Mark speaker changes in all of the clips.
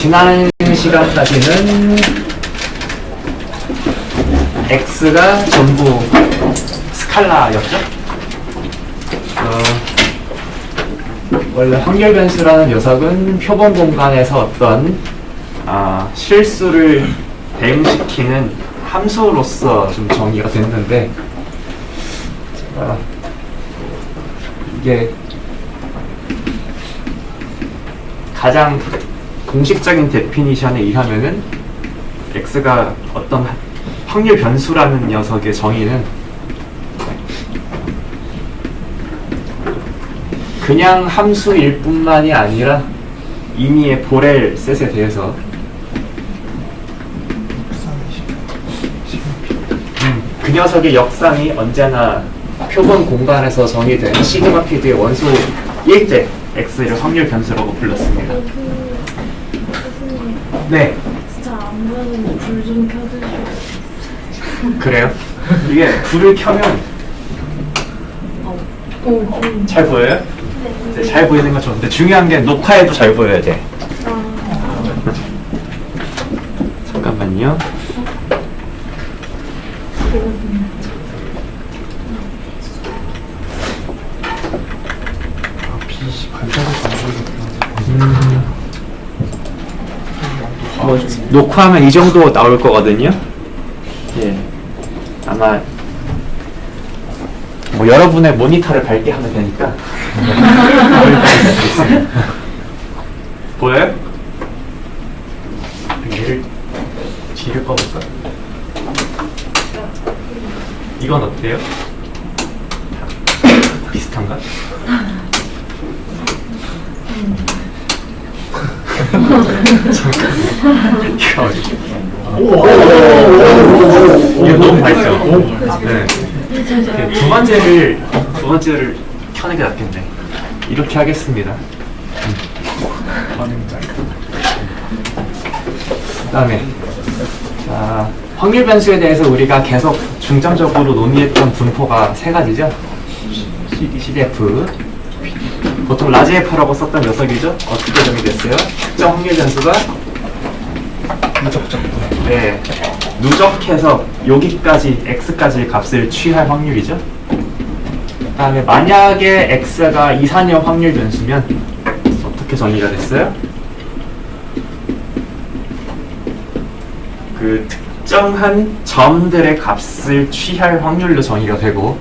Speaker 1: 지난 시간까지는 x가 전부 스칼라였죠? 원래 확률 변수라는 녀석은 표본 공간에서 어떤 실수를 대응시키는 함수로서 좀 정의가 됐는데, 이게 가장 공식적인 데피니션에 의하면은 x가 어떤 확률 변수라는 녀석의 정의는 그냥 함수일 뿐만이 아니라 임의의 보렐 셋에 대해서 그 녀석의 역상이 언제나 표본 공간에서 정의된 시그마 PD의 원소일 때 x를 확률 변수라고 불렀습니다. 네.
Speaker 2: 진짜 안 보이는 불 좀 켜주시고.
Speaker 1: 그래요? 이게 불을 켜면 잘 보여요? 네, 잘 보이는 건 좋은데 중요한 게 녹화에도 잘 보여야 돼. 잠깐만요. 녹화하면 이 정도 나올 거거든요. 예. 아마 뭐 여러분의 모니터를 밝게 하면 되니까. 보여요? 얘를 뒤를 꺼볼까? 이건 어때요? 비슷한가? 이거 너무 밝죠? 네. 두 번째를 켜는 게 낫겠네. 이렇게 하겠습니다. 그다음에 확률 변수에 대해서 우리가 계속 중점적으로 논의했던 분포가 세 가지죠. CDF. 보통 라지 F라고 썼던 녀석이죠. 어떻게 정의됐어요? 특정 확률 변수가 네, 누적해서 여기까지 x까지 값을 취할 확률이죠. 그 다음에 만약에 x가 이산형 확률 변수면 어떻게 정의가 됐어요? 그 특정한 점들의 값을 취할 확률로 정의가 되고,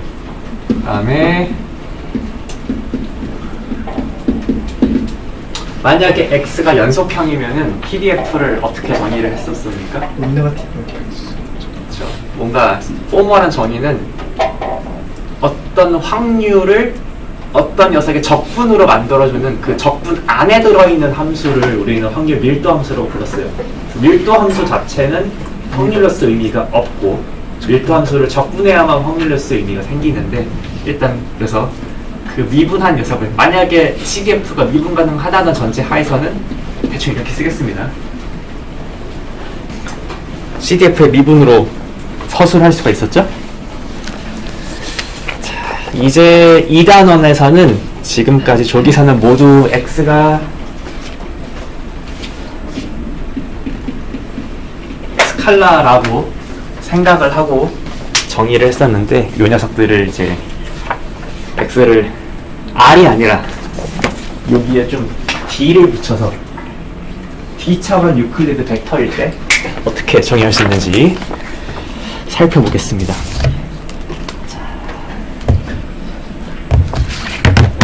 Speaker 1: 그 다음에 만약에 x가 연속형이면은 PDF를 어떻게 정의를 했었습니까? 그렇죠. 뭔가 포멀한 정의는 어떤 확률을 어떤 녀석의 적분으로 만들어주는 그 적분 안에 들어있는 함수를 우리는 확률 밀도 함수라고 불렀어요. 밀도 함수 자체는 확률로서 의미가 없고 밀도 함수를 적분해야만 확률로서 의미가 생기는데, 일단 그래서 그 미분한 녀석을 만약에 CDF가 미분 가능하다는 전제 하에서는 대충 이렇게 쓰겠습니다. CDF의 미분으로 서술할 수가 있었죠? 자, 이제 2단원에서는 지금까지 조기사는 모두 x가 스칼라라고 생각을 하고 정의를 했었는데, 이 녀석들을 이제 x를 r이 아니라 여기에 좀 d를 붙여서 d 차원 유클리드 벡터일 때 어떻게 정의할 수 있는지 살펴보겠습니다.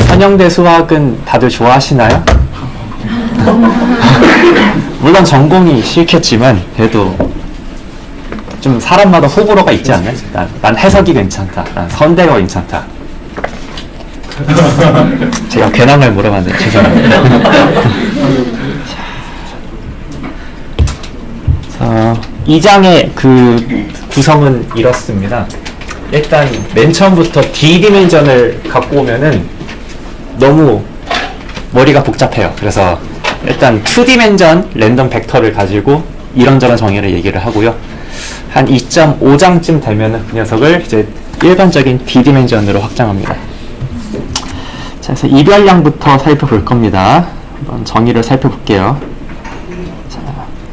Speaker 1: 선형대 수학은 다들 좋아하시나요? 물론 전공이 싫겠지만 그래도 좀 사람마다 호불호가 있지 않나요? 난 해석이 괜찮다, 난 선대가 괜찮다. 제가 괜한 말 물어봤는데 죄송합니다. 이 장의 그 구성은 이렇습니다. 일단 맨 처음부터 D-디멘전을 갖고 오면은 너무 머리가 복잡해요. 그래서 일단 2디멘전 랜덤 벡터를 가지고 이런저런 정의를 얘기를 하고요. 한 2.5장쯤 되면은 그 녀석을 이제 일반적인 D-디멘전으로 확장합니다. 자, 그래서 이별량부터 살펴볼 겁니다. 한번 정의를 살펴볼게요.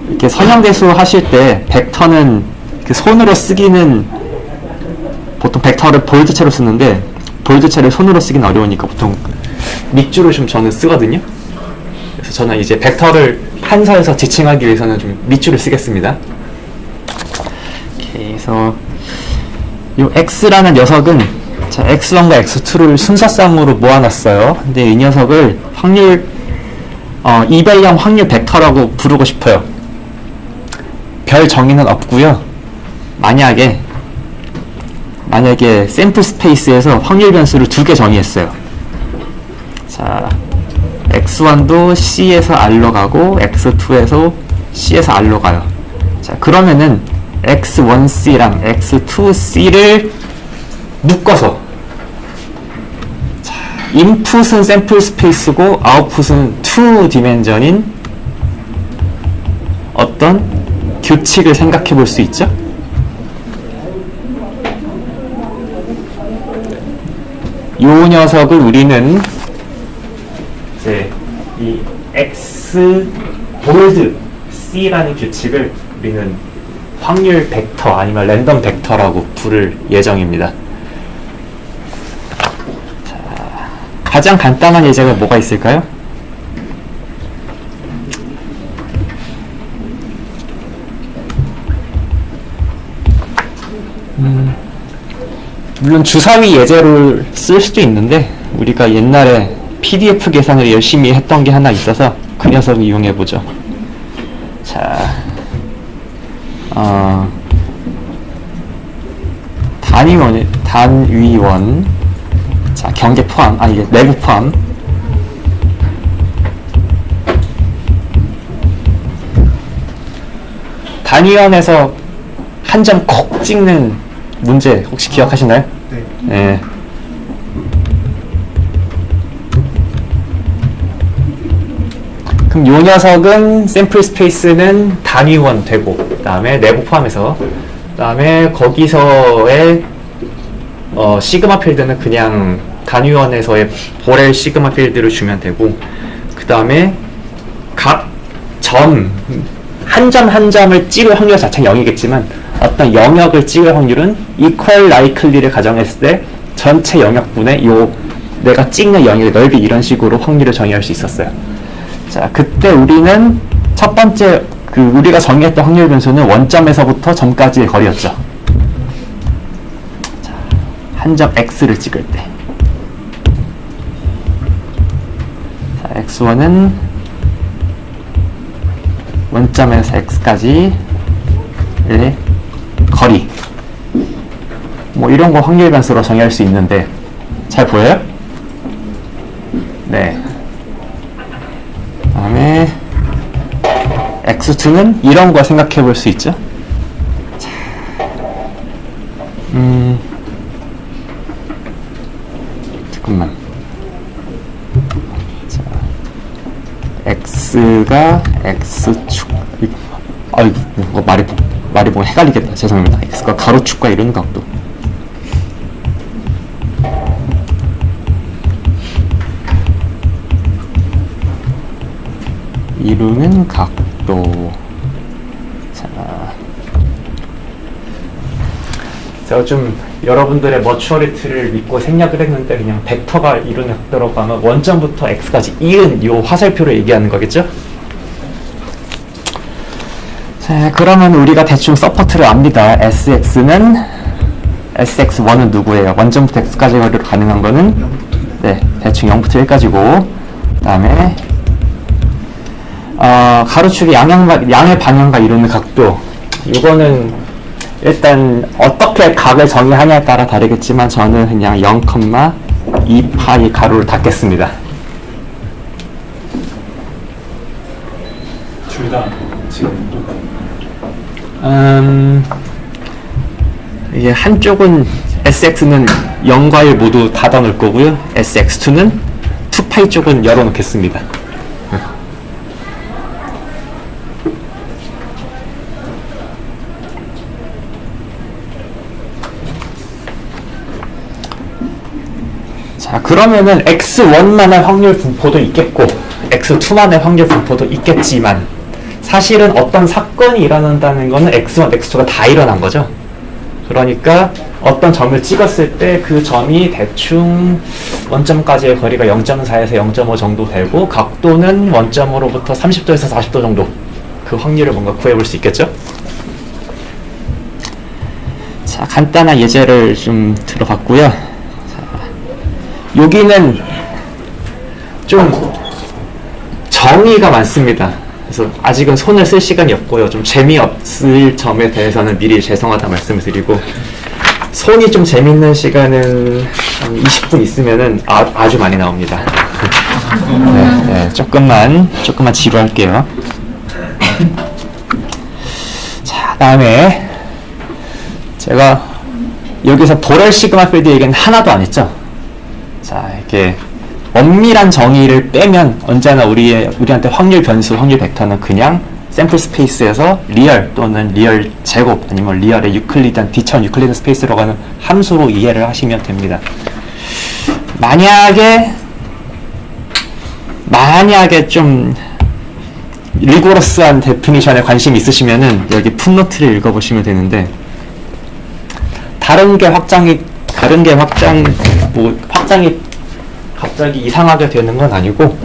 Speaker 3: 이렇게 선형대수 하실 때 벡터는 그 손으로 쓰기는 보통 벡터를 볼드체로 쓰는데 볼드체를 손으로 쓰기는 어려우니까 보통 밑줄을 좀 저는 쓰거든요. 그래서 저는 이제 벡터를 한서에서 지칭하기 위해서는 좀 밑줄을 쓰겠습니다. 오케이, 그래서 이 x라는 녀석은 자, x1과 x2를 순서상으로 모아놨어요. 근데 이 녀석을 확률 이벨령 확률 벡터라고 부르고 싶어요. 별 정의는 없고요. 만약에 샘플 스페이스에서 확률 변수를 2개 정의했어요. 자, x1도 C에서 R로 가고 x2에서 C에서 R로 가요. 자, 그러면은 x1C랑 x2C를 묶어서 자, 인풋은 샘플 스페이스고 아웃풋은 2디멘전인 어떤 규칙을 생각해 볼 수 있죠? 요 녀석을 우리는 이제 이 x 볼드 c라는 규칙을 우리는 확률 벡터 아니면 랜덤 벡터라고 부를 예정입니다. 자, 가장 간단한 예제가 뭐가 있을까요? 물론 주사위 예제를 쓸 수도 있는데 우리가 옛날에 PDF 계산을 열심히 했던 게 하나 있어서 그 녀석을 이용해 보죠. 자, 단위원, 자, 경계 포함, 이게 내부 포함. 단위원에서 한 점 콕 찍는 문제 혹시 기억하시나요?
Speaker 1: 네.
Speaker 3: 네. 그럼 요 녀석은 샘플 스페이스는 단위원 되고 그 다음에 내부 포함해서 그 다음에 거기서의 시그마 필드는 그냥 단위원에서의 보렐 시그마 필드를 주면 되고 그 다음에 각 점 한 점 한 점을 찍을 확률 자체는 0이겠지만 어떤 영역을 찍을 확률은 equal likely를 가정했을 때 전체 영역분의 요 내가 찍는 영역의 넓이 이런 식으로 확률을 정의할 수 있었어요. 자, 그때 우리는 첫 번째 우리가 정의했던 확률 변수는 원점에서부터 점까지의 거리였죠. 자, 한 점 x를 찍을 때. 자, x1은 원점에서 x까지의 거리. 뭐 이런 거 확률 변수로 정의할 수 있는데 잘 보여요? 네. 다음에 x2는 이런 거 생각해 볼 수 있죠. 자, 잠깐만. 자, x가 x축. 아이고, 이거 말이 보면 헷갈리겠다. 죄송합니다. x가 가로축과 이루는 각도. 이루는 각도. 자, 제가 좀 여러분들의 머추어리티를 믿고 생략을 했는데 그냥 벡터가 이루는 각도라고 하면 원점부터 x까지 이은 요 화살표를 얘기하는 거겠죠? 자, 그러면 우리가 대충 서포트를 압니다. SX1은 누구예요? 원점부터 x까지 거리로 가능한 거는 네, 대충 0부터 1까지고 그 다음에 가로축의 양의 방향과 이루는 각도. 이거는 일단 어떻게 각을 정의하냐에 따라 다르겠지만 저는 그냥 0,2파이 가로를 닫겠습니다.
Speaker 1: 둘 다 지금
Speaker 3: 이게 한쪽은 SX는 0과 1 모두 닫아 놓을 거고요. SX2는 2파이 쪽은 열어 놓겠습니다. 자, 그러면은 x1만의 확률 분포도 있겠고 x2만의 확률 분포도 있겠지만 사실은 어떤 사건이 일어난다는 거는 x1, x2가 다 일어난 거죠. 그러니까 어떤 점을 찍었을 때 그 점이 대충 원점까지의 거리가 0.4에서 0.5 정도 되고 각도는 원점으로부터 30도에서 40도 정도, 그 확률을 뭔가 구해볼 수 있겠죠? 자, 간단한 예제를 좀 들어봤고요. 자, 여기는 좀 정의가 많습니다. 그래서 아직은 손을 쓸 시간이 없고요. 좀 재미없을 점에 대해서는 미리 죄송하다 말씀을 드리고, 손이 좀 재밌는 시간은 한 20분 있으면은 아주 많이 나옵니다. 네, 조금만 지루할게요. 자, 다음에 제가 여기서 보렐 시그마 필드 얘기는 하나도 안 했죠. 자, 이렇게 엄밀한 정의를 빼면 언제나 우리한테 확률 변수, 확률 벡터는 그냥 샘플 스페이스에서 리얼 또는 리얼 제곱 아니면 리얼의 유클리드한 뒤차원 유클리드 스페이스로 가는 함수로 이해를 하시면 됩니다. 만약에 좀 리고러스한 데피니션에 관심 있으시면은 여기 풋노트를 읽어보시면 되는데, 다른 게 확장이 갑자기 이상하게 되는 건 아니고,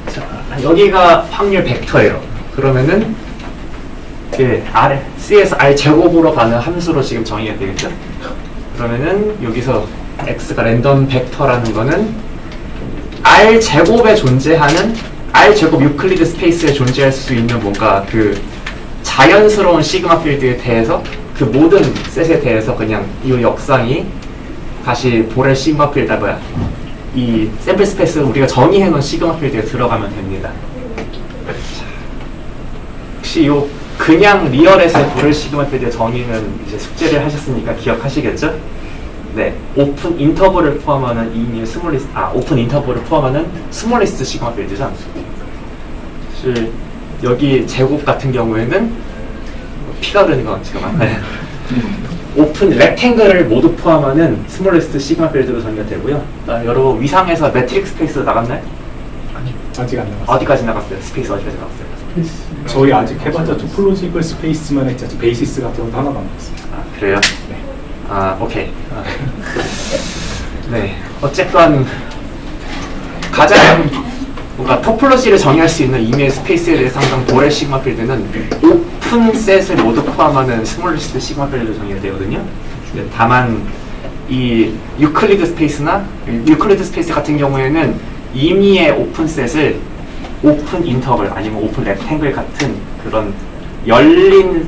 Speaker 1: 자, 여기가 확률 벡터예요. 그러면은 C에서 R 제곱으로 가는 함수로 지금 정의가 되겠죠? 그러면은 여기서 X가 랜덤 벡터라는 거는 R 제곱에 존재하는 R 제곱 유클리드 스페이스에 존재할 수 있는 뭔가 그 자연스러운 시그마 필드에 대해서, 그 모든 셋에 대해서 그냥 이 역상이 다시 보렐 시그마 필드, 이 샘플 스페이스를 우리가 정의해 놓은 시그마 필드에 들어가면 됩니다. 혹시 요 그냥 리얼에서의 보렐 시그마 필드의 정의는 이제 숙제를 하셨으니까 기억하시겠죠? 네, 오픈 인터벌을 포함하는 오픈 인터벌을 포함하는 스몰리스트 시그마 필드죠. 사실 여기 제곱 같은 경우에는 피가 흐르는 건 지금 안 나요. 오픈 렉탱글을 모두 포함하는 스몰리스트 시그마 필드로 정의가 되고요. 여러분 위상에서 매트릭 스페이스 나갔나요?
Speaker 4: 아니, 아직 안 나갔어요.
Speaker 1: 어디까지 나갔어요? 스페이스 어디까지 나갔어요?
Speaker 4: 저희 아직 해봤자 토폴로지컬 스페이스만 했지 아직 베이시스 같은 것도 하나도 안 나왔어요.
Speaker 1: 아, 그래요?
Speaker 4: 네.
Speaker 1: 오케이. 네, 어쨌건 가장 뭔가 토폴로지를 정의할 수 있는 이미의 스페이스에 대해서 항상 보렐 시그마 필드는 오픈 셋을 모두 포함하는 스몰리스트 시그마 필드로 정의가 되거든요. 네, 다만 이 유클리드 스페이스 같은 경우에는 이미의 오픈 셋을 오픈 인터벌 아니면 오픈 렉탱글 같은 그런 열린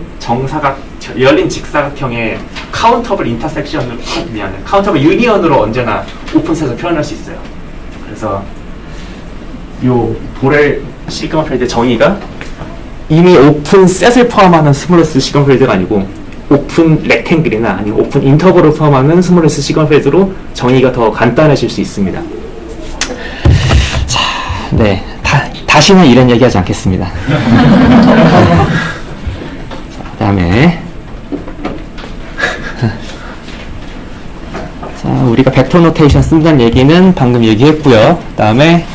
Speaker 1: 직사각형의 카운터블 인터섹션으로, 카운터블 유니언으로 언제나 오픈 셋을 표현할 수 있어요. 그래서 요 보렐 시그마 필드 정의가 이미 오픈 셋을 포함하는 스몰리스트 시그마 필드가 아니고 오픈 렉탱글이나 아니면 오픈 인터벌을 포함하는 스몰리스트 시그마 필드로 정의가 더 간단해질 수 있습니다.
Speaker 3: 자, 네, 다시는 이런 얘기하지 않겠습니다. 그다음에 자, 우리가 벡터 노테이션 쓴다는 얘기는 방금 얘기했고요. 그다음에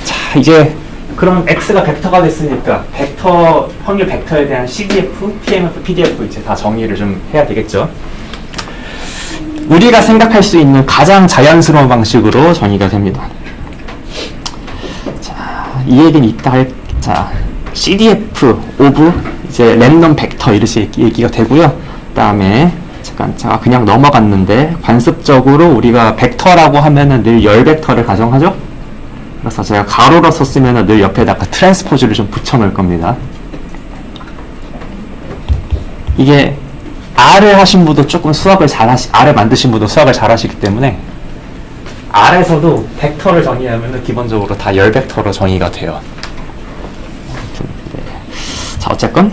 Speaker 3: 자, 이제 그럼 X가 벡터가 됐으니까 확률 벡터에 대한 CDF, PMF, PDF 이제 다 정의를 좀 해야 되겠죠. 우리가 생각할 수 있는 가장 자연스러운 방식으로 정의가 됩니다. 자, 이 얘기는 자, CDF 오브 이제 랜덤 벡터 이렇게 얘기가 되고요. 그다음에 잠깐 제가 그냥 넘어갔는데, 관습적으로 우리가 벡터라고 하면은 늘 열 벡터를 가정하죠. 그래서 제가 가로로 썼으면 늘 옆에다가 트랜스포즈를 좀 붙여 놓을 겁니다. 이게 R을 하신 분도 조금 R을 만드신 분도 수학을 잘 하시기 때문에 R에서도 벡터를 정의하면 기본적으로 다 열 벡터로 정의가 돼요. 자, 어쨌건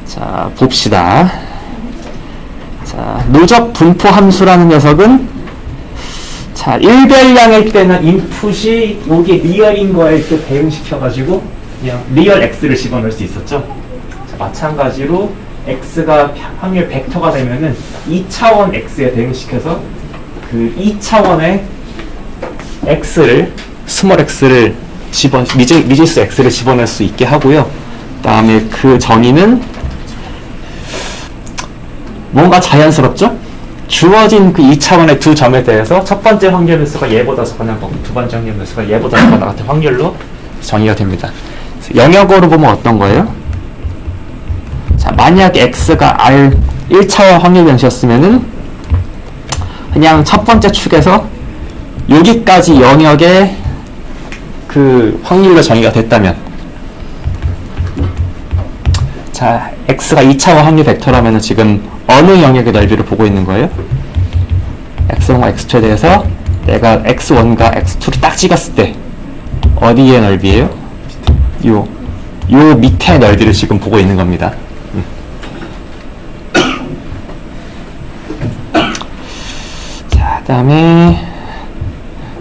Speaker 3: 자, 봅시다. 자, 누적 분포 함수라는 녀석은 자, 일별량일 때는 인풋이 여기 리얼인 거에 이렇게 대응시켜가지고 그냥 리얼 X를 집어넣을 수 있었죠. 자, 마찬가지로 X가 확률 벡터가 되면은 2차원 X에 대응시켜서 그 2차원의 x를 스몰 x를 미지수 x를 집어넣을 수 있게 하고요. 그다음에 그 정의는 뭔가 자연스럽죠? 주어진 그 2차원의 두 점에 대해서 첫 번째 확률 변수가 얘보다 작거나 두 번째 확률 변수가 얘보다 작거나 같은 확률로 정의가 됩니다. 영역으로 보면 어떤 거예요? 자, 만약 x가 r 1차원 확률 변수였으면은 그냥 첫 번째 축에서 여기까지 영역의 그 확률로 정의가 됐다면, 자, x가 2차원 확률 벡터라면 지금 어느 영역의 넓이를 보고 있는 거예요? x1과 x2에 대해서 내가 x1과 x2를 딱 찍었을 때 어디의 넓이에요? 요 밑에 넓이를 지금 보고 있는 겁니다. 자, 그 다음에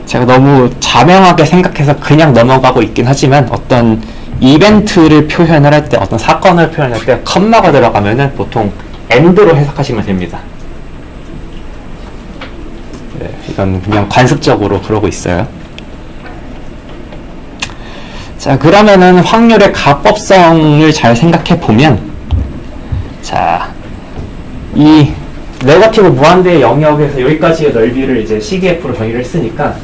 Speaker 3: 제가 너무 자명하게 생각해서 그냥 넘어가고 있긴 하지만 어떤 이벤트를 표현을 할 때, 어떤 사건을 표현할 때 컴마가 들어가면은 보통 AND로 해석하시면 됩니다. 네, 이건 그냥 관습적으로 그러고 있어요. 자, 그러면은 확률의 가법성을 잘 생각해 보면, 자, 이 네거티브 무한대의 영역에서 여기까지의 넓이를 이제 CDF로 정의를 했으니까,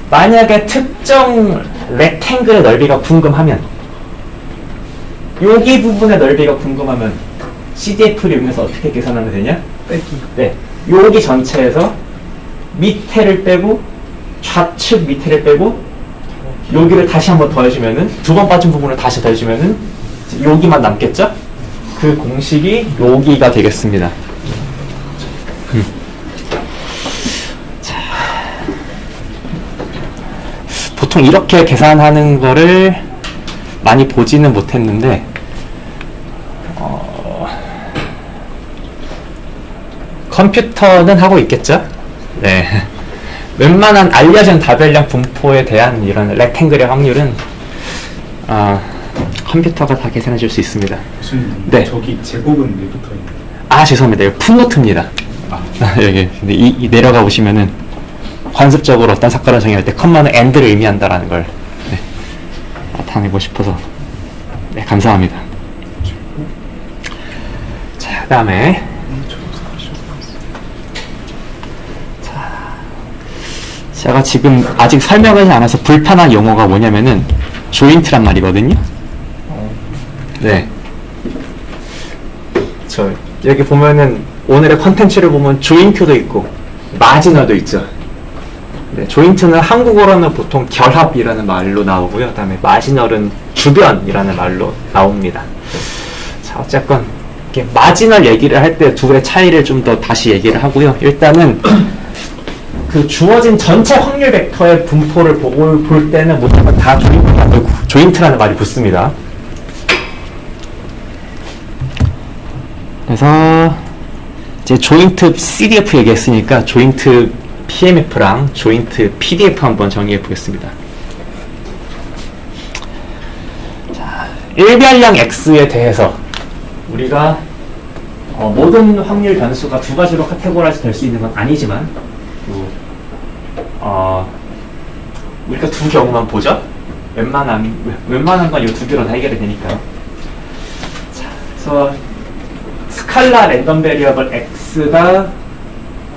Speaker 3: 만약에 특정 렉탱글의 넓이가 궁금하면, 여기 부분의 넓이가 궁금하면 CDF를 이용해서 어떻게 계산하면 되냐?
Speaker 4: 빼기.
Speaker 3: 네, 여기 전체에서 밑에를 빼고 좌측 밑에를 빼고 여기를 다시 한번 더해주면은, 두 번 빠진 부분을 다시 더해주면은 여기만 남겠죠? 그 공식이 여기가 되겠습니다. 자, 보통 이렇게 계산하는 거를 많이 보지는 못했는데, 컴퓨터는 하고 있겠죠? 네. 웬만한 알려진 다별량 분포에 대한 이런 렉탱글의 확률은 컴퓨터가 다 계산해 줄 수 있습니다.
Speaker 4: 교수님,
Speaker 3: 네.
Speaker 4: 저기 제곱은 왜 붙어 있는 거예요?
Speaker 3: 아, 죄송합니다. 이거 풋노트입니다. 여기. 근데 이 내려가 보시면은 관습적으로 어떤 사건을 정의할 때 컴마는 AND를 의미한다라는 걸 나타내고 싶어서. 네, 감사합니다. 자, 그 다음에 제가 지금 아직 설명하지 않아서 불편한 용어가 뭐냐면은 조인트란 말이거든요. 네. 저 여기 보면은 오늘의 컨텐츠를 보면 조인트도 있고 마지널도 있죠. 네, 조인트는 한국어로는 보통 결합이라는 말로 나오고요. 그다음에 마지널은 주변이라는 말로 나옵니다. 자, 어쨌건 이렇게 마지널 얘기를 할 때 두 개의 차이를 좀 더 다시 얘기를 하고요. 일단은 그 주어진 전체 확률 벡터의 분포를 볼 때는 무조건 다 조인트라는 말이 붙습니다. 그래서 이제 조인트 CDF 얘기했으니까 조인트 PMF랑 조인트 PDF 한번 정리해 보겠습니다. 자, 일별량 X에 대해서 우리가 모든 확률 변수가 두 가지로 카테고라이즈 될 수 있는 건 아니지만 우리가 두 경우만 보죠. 웬만한 건 이 두 개로 다 해결이 되니까요. 자, 그래서 스칼라 랜덤 베리어블 X가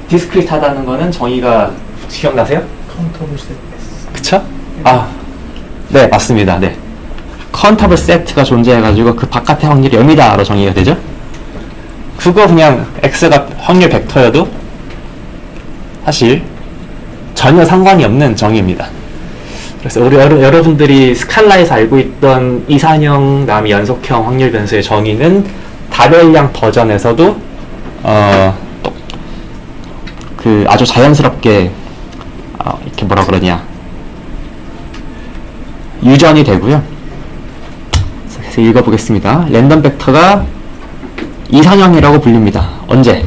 Speaker 3: 디스크리트하다는 거는 정의가 기억나세요?
Speaker 4: 카운터블 세트.
Speaker 3: 그쵸? 아, 네, 맞습니다. 네. 카운터블 세트가 존재해가지고 그 바깥의 확률이 0이다로 정의가 되죠? 그거 그냥 X가 확률 벡터여도 사실 전혀 상관이 없는 정의입니다. 그래서 우리 여러분들이 스칼라에서 알고 있던 이산형, 다음에 연속형 확률 변수의 정의는 다별량 버전에서도 그 아주 자연스럽게 이렇게 뭐라 그러냐 유전이 되고요. 그래서 읽어보겠습니다. 랜덤 벡터가 이산형이라고 불립니다. 언제?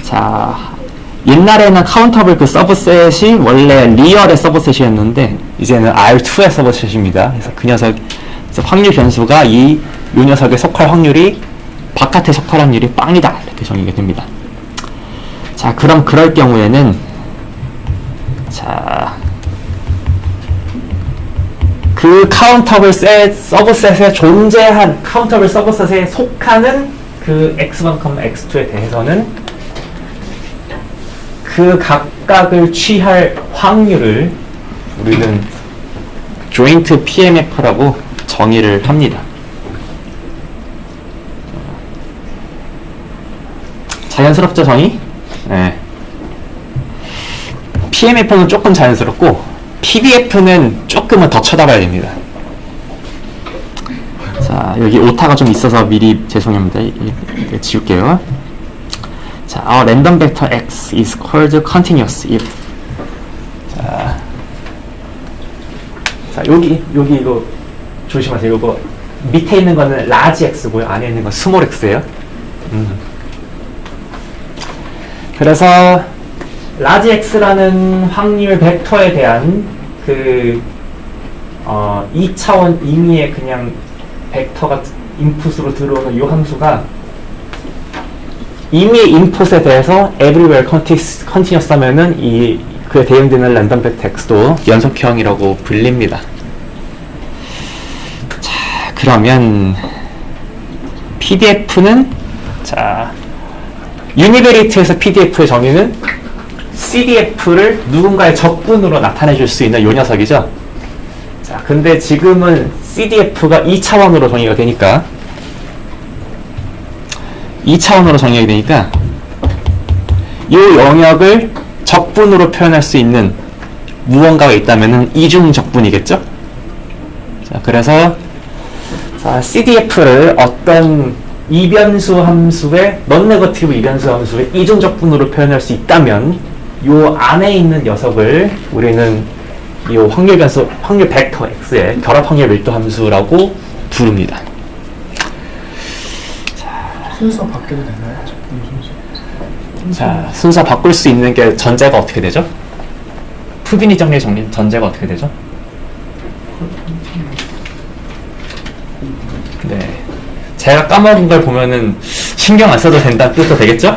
Speaker 3: 자, 옛날에는 카운터블 그 서브셋이 원래 리얼의 서브셋이었는데 이제는 R2의 서브셋입니다. 그래서 그 녀석, 그래서 확률 변수가 이 녀석에 속할 확률이 바깥에 속할 확률이 빵이다 이렇게 정의가 됩니다. 자, 그럼 그럴 경우에는 자 그 카운터블 서브셋에 존재한 카운터블 서브셋에 속하는 그 x1, x2에 대해서는 그 각각을 취할 확률을 우리는 조인트 PMF라고 정의를 합니다. 자연스럽죠, 정의? 네. PMF는 조금 자연스럽고 PDF는 조금은 더 쳐다봐야 됩니다. 자, 여기 오타가 좀 있어서 미리 죄송합니다. 지울게요. 자, our random vector x is called continuous if 자, 여기 이거 조심하세요. 이거 밑에 있는 거는 large x고요. 안에 있는 건 small x예요. 그래서 large x라는 확률 벡터에 대한 그 2차원 임의의 그냥 벡터가 인풋으로 들어오는 이 함수가 임의의 인풋에 대해서 everywhere continuous 하면은 그에 대응되는 랜덤 벡터 x도 연속형이라고 불립니다. 자, 그러면 PDF는 자, 유니베리트에서 PDF의 정의는 CDF를 누군가의 적분으로 나타내 줄 수 있는 요 녀석이죠. 자, 근데 지금은 CDF가 2차원으로 정의가 되니까 2차원으로 정의가 되니까 이 영역을 적분으로 표현할 수 있는 무언가가 있다면은 이중 적분이겠죠? 자, 그래서 자, CDF를 어떤 이변수 함수의 non-negative 이변수 함수의 이중 적분으로 표현할 수 있다면 요 안에 있는 녀석을 우리는 이 확률 벡터 x의 결합 확률 밀도 함수라고 부릅니다.
Speaker 4: 순서 바뀌어도 되나요?
Speaker 3: 자, 순서 바꿀 수 있는 게 전제가 어떻게 되죠? 푸비니 정리의 전제가 어떻게 되죠? 네, 제가 까먹은 걸 보면은 신경 안 써도 된다는 뜻도 되겠죠?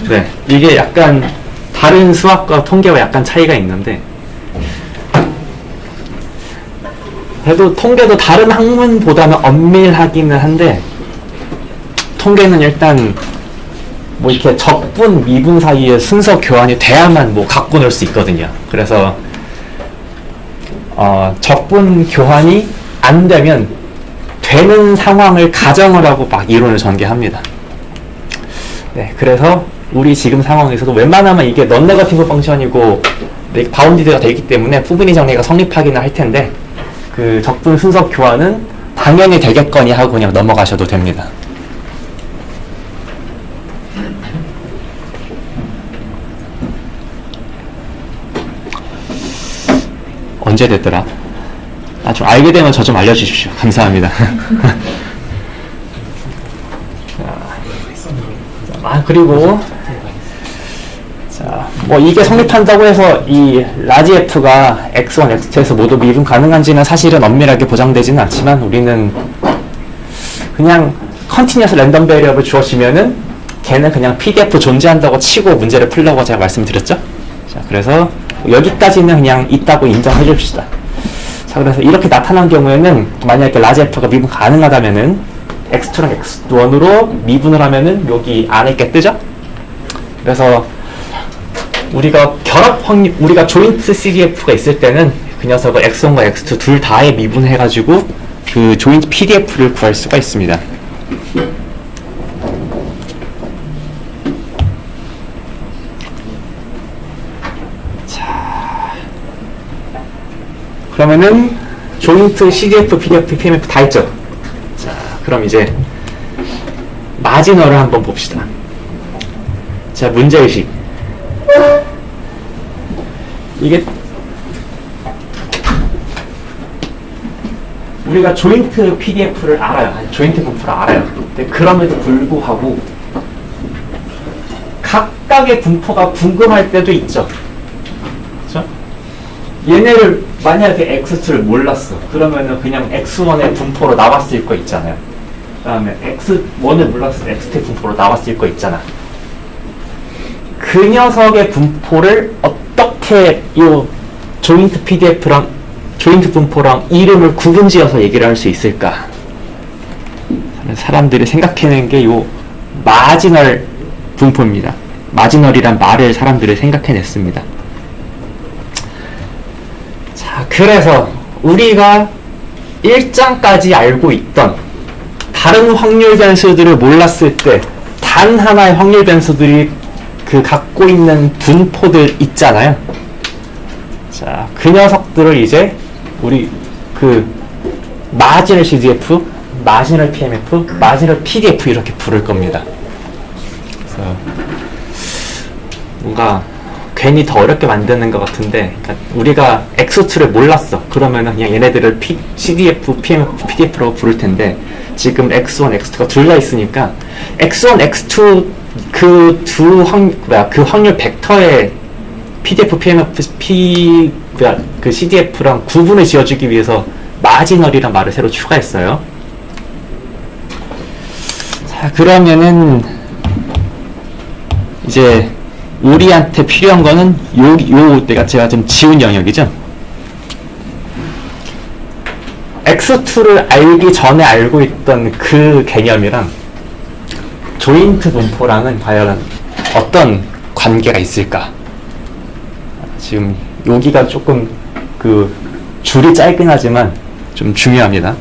Speaker 3: 네, 이게 약간 다른 수학과 통계와 약간 차이가 있는데 그래도 통계도 다른 학문보다는 엄밀하기는 한데 통계는 일단 뭐 이렇게 적분, 미분 사이에 순서 교환이 돼야만 뭐 갖고 놀 수 있거든요. 그래서 적분 교환이 안 되면 되는 상황을 가정을 하고 막 이론을 전개합니다. 네, 그래서 우리 지금 상황에서도 웬만하면 이게 non-negative 펑션이고 바운디드가 되기 때문에 푸비니 정리가 성립하기는 할 텐데 그 적분 순서 교환은 당연히 되겠거니 하고 그냥 넘어가셔도 됩니다. 언제 됐더라? 좀 알게 되면 저 좀 알려주십시오. 감사합니다. 그리고 자, 뭐 이게 성립한다고 해서 이 라지 F가 X1, X2에서 모두 미분 가능한지는 사실은 엄밀하게 보장되지는 않지만 우리는 그냥 컨티뉴어스 랜덤 베리어블 주어지면은 걔는 그냥 PDF 존재한다고 치고 문제를 풀려고 제가 말씀드렸죠. 자, 그래서 여기까지는 그냥 있다고 인정해 줍시다. 자, 그래서 이렇게 나타난 경우에는 만약에 라지 F가 미분 가능하다면은 X2랑 X1으로 미분을 하면은 여기 안에 있게 뜨죠? 그래서 우리가 결합 확률, 우리가 조인트 CDF가 있을 때는 그 녀석을 X1과 X2 둘 다에 미분해가지고 그 조인트 PDF를 구할 수가 있습니다. 그러면은 조인트 CDF, PDF, PMF 다 있죠? 자, 그럼 이제 마지너를 한번 봅시다. 자, 문제의식. 이게 우리가 조인트 PDF를 알아요. 조인트 분포를 알아요. 근데 그럼에도 불구하고 각각의 분포가 궁금할 때도 있죠. 그렇죠? 얘네를 만약에 X2를 몰랐어. 그러면은 그냥 X1의 분포로 나왔을 거 있잖아요. 그 다음에 X1을 몰랐을 때 X2의 분포로 나왔을 거 있잖아. 그 녀석의 분포를 어떻게 이 조인트 PDF랑 조인트 분포랑 이름을 구분지어서 얘기를 할 수 있을까? 사람들이 생각해낸 게 요 마지널 분포입니다. 마지널이란 말을 사람들이 생각해냈습니다. 자, 그래서 우리가 1장까지 알고 있던 다른 확률 변수들을 몰랐을 때 단 하나의 확률 변수들이 그 갖고 있는 분포들 있잖아요. 자, 그 녀석들을 이제 우리 그 마지널 CDF, 마지널 PMF, 마지널 PDF 이렇게 부를 겁니다. 그래서 뭔가 괜히 더 어렵게 만드는 것 같은데, 그러니까 우리가 X2를 몰랐어. 그러면은 그냥 얘네들을 CDF, PMF, PDF라고 부를 텐데, 지금 X1, X2가 둘 다 있으니까 X1, X2 그 확률 벡터의 PDF, PMF, 그 CDF랑 구분을 지어주기 위해서 마지널이란 말을 새로 추가했어요. 자, 그러면은 이제 우리한테 필요한 거는 제가 좀 지운 영역이죠. X2를 알기 전에 알고 있던 그 개념이랑 조인트 분포랑은 과연 어떤 관계가 있을까? 지금 여기가 조금 그 줄이 짧긴 하지만 좀 중요합니다.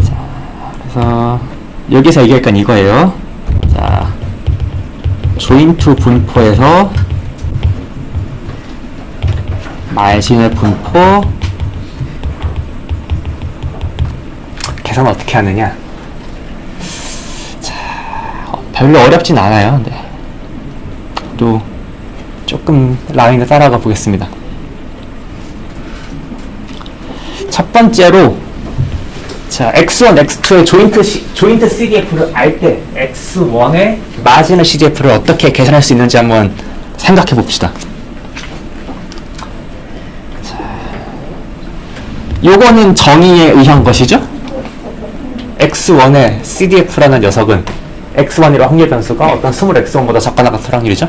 Speaker 3: 자, 그래서 여기서 얘기할 건 이거예요. 자, 조인트 분포에서 마지널 분포 계산 어떻게 하느냐? 자, 별로 어렵진 않아요. 근데 또 조금 라인을 따라가 보겠습니다. 첫 번째로 자, X1, X2의 조인트 CDF를 알 때 X1의 마지널 CDF를 어떻게 계산할 수 있는지 한번 생각해 봅시다. 요거는 정의에 의한 것이죠? X1의 CDF라는 녀석은 X1이라 확률 변수가 어떤 스몰 X1보다 작거나 같을 확률이죠?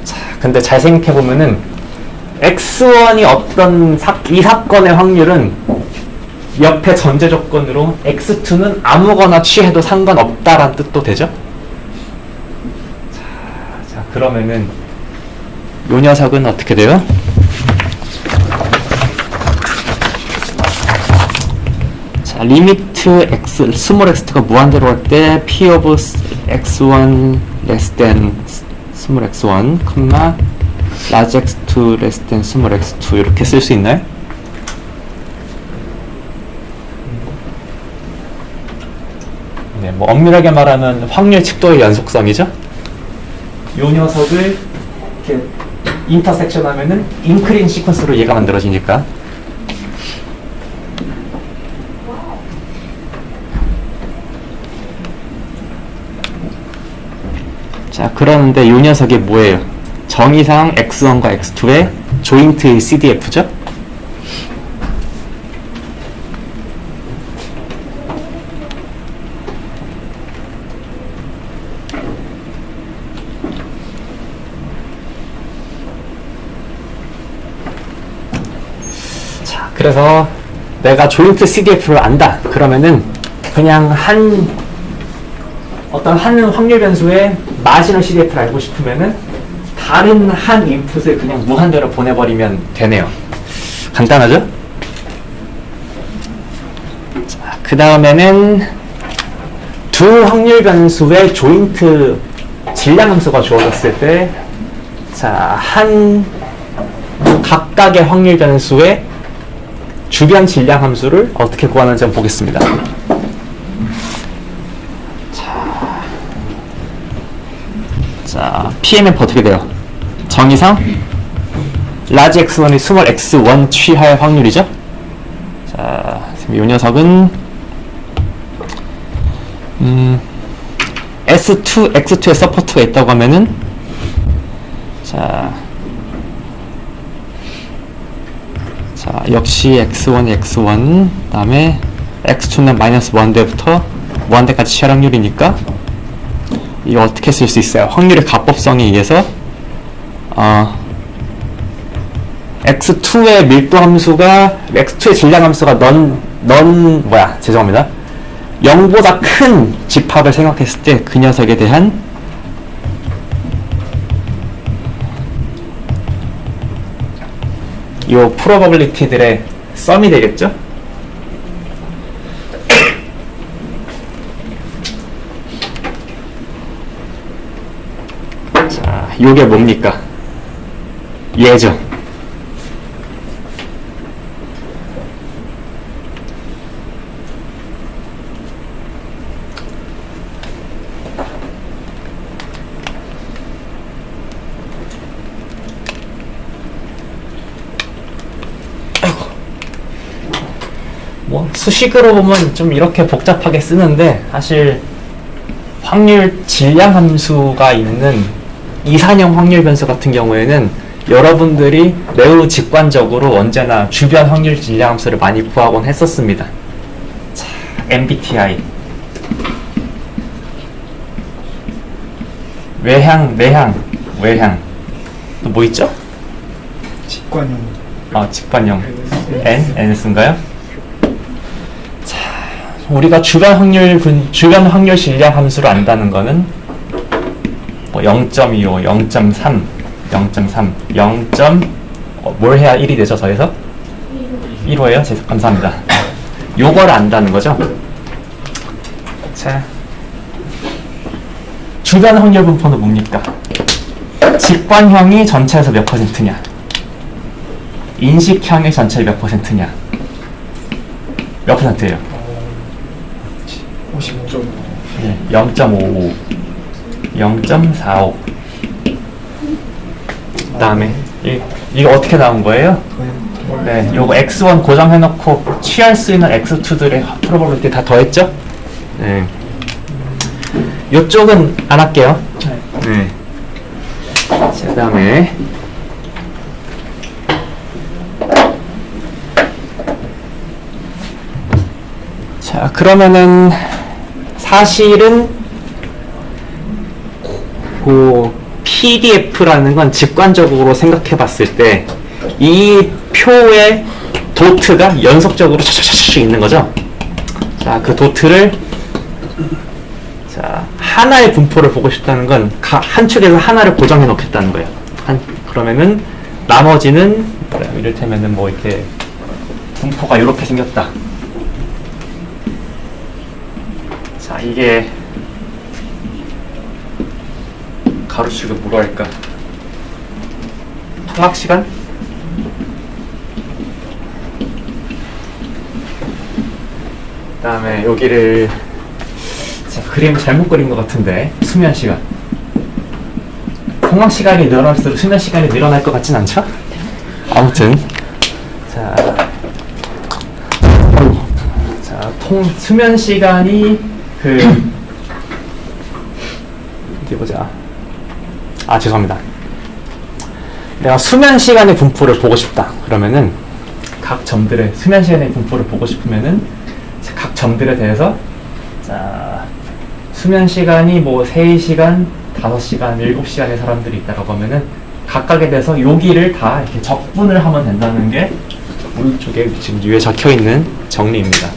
Speaker 3: 자, 근데 잘 생각해보면은 X1이 어떤 이 사건의 확률은 옆에 전제 조건으로 X2는 아무거나 취해도 상관없다라는 뜻도 되죠? 자, 그러면은 요 녀석은 어떻게 돼요? 자, 리미트 x 스몰 x가 무한대로 할 때 p of x1 less than 스몰 x1, large x2 less than 스몰 x2 이렇게 쓸 수 있나요? 네, 뭐 엄밀하게 말하면 확률 칙도의 연속성이죠. 요 녀석을 이렇게 인터섹션 하면은 인크린 시퀀스로 얘가 만들어지니까. 자, 그런데 요 녀석이 뭐예요? 정의상 X1과 X2의 조인트 CDF죠? 자, 그래서 내가 조인트 CDF를 안다. 그러면은 그냥 어떤 한 확률 변수의 마지널 CDF를 알고 싶으면은 다른 한 인풋을 그냥 무한대로 보내버리면 되네요. 간단하죠? 자, 그 다음에는 두 확률 변수의 조인트 질량 함수가 주어졌을 때, 자, 각각의 확률 변수의 주변 질량 함수를 어떻게 구하는지 한번 보겠습니다. 자, PMF 어떻게 돼요? 정의상 large x1이 small x1 취할 확률이죠? 자, 이 녀석은 S2, X2에 서포트가 있다고 하면은 자, 역시 X1이 X1 그 다음에 X2는 마이너스 무한대부터 무한대까지 취할 확률이니까 이거 어떻게 쓸 수 있어요? 확률의 가법성에 의해서 x2의 밀도 함수가 x2의 질량 함수가 죄송합니다. 0보다 큰 집합을 생각했을 때 그 녀석에 대한 요 프로버빌리티들의 썸이 되겠죠? 자, 요게 뭡니까? 얘죠. 뭐 수식으로 보면 좀 이렇게 복잡하게 쓰는데 사실 확률 질량 함수가 있는 이산형 확률 변수 같은 경우에는 여러분들이 매우 직관적으로 언제나 주변 확률 질량 함수를 많이 구하곤 했었습니다. 자, MBTI 외향, 내향, 외향 또 뭐 있죠?
Speaker 4: 직관형.
Speaker 3: 직관형 NS인가요? 자, 우리가 주변 확률 질량 함수를 안다는 거는 뭐 0.25, 0.3, 0.3, 뭘 해야 1이 되죠? 더해서? 1호예요? 감사합니다. 요거를 안다는 거죠. 자, 주변 확률 분포는 뭡니까? 직관형이 전체에서 몇 %냐? 인식형이 전체 몇 %냐? 몇 %예요?
Speaker 4: 50점.
Speaker 3: 네, 0.55, 0.45. 그 다음에 이거 어떻게 나온 거예요? 네, 요거 x1 고정해놓고 취할 수 있는 x2들의 프로버빌리티 다 더했죠? 네. 요쪽은 안 할게요. 네. 자, 그 다음에 자, 그러면은 사실은 그 PDF라는 건 직관적으로 생각해 봤을 때 이 표의 도트가 연속적으로 촤촤촤 있는 거죠. 자, 그 도트를 자, 하나의 분포를 보고 싶다는 건 한 축에서 하나를 고정해 놓겠다는 거예요. 그러면은 나머지는 이를테면은 뭐 이렇게 분포가 이렇게 생겼다. 자, 이게 가로축에 뭐로 할까? 통학 시간? 그 다음에 여기를 자, 그림 잘못 그린 것 같은데 수면 시간. 통학 시간이 늘어날수록 수면 시간이 늘어날 것 같진 않죠? 아무튼 자, 수면 시간이 어디 보자. 죄송합니다. 내가 수면 시간의 분포를 보고 싶다. 그러면은 각 점들의 수면 시간의 분포를 보고 싶으면은 각 점들에 대해서 자, 수면 시간이 뭐 3시간, 5시간, 7시간의 사람들이 있다고 하면은 각각에 대해서 여기를 다 이렇게 적분을 하면 된다는 게 오른쪽에 지금 위에 적혀 있는 정리입니다.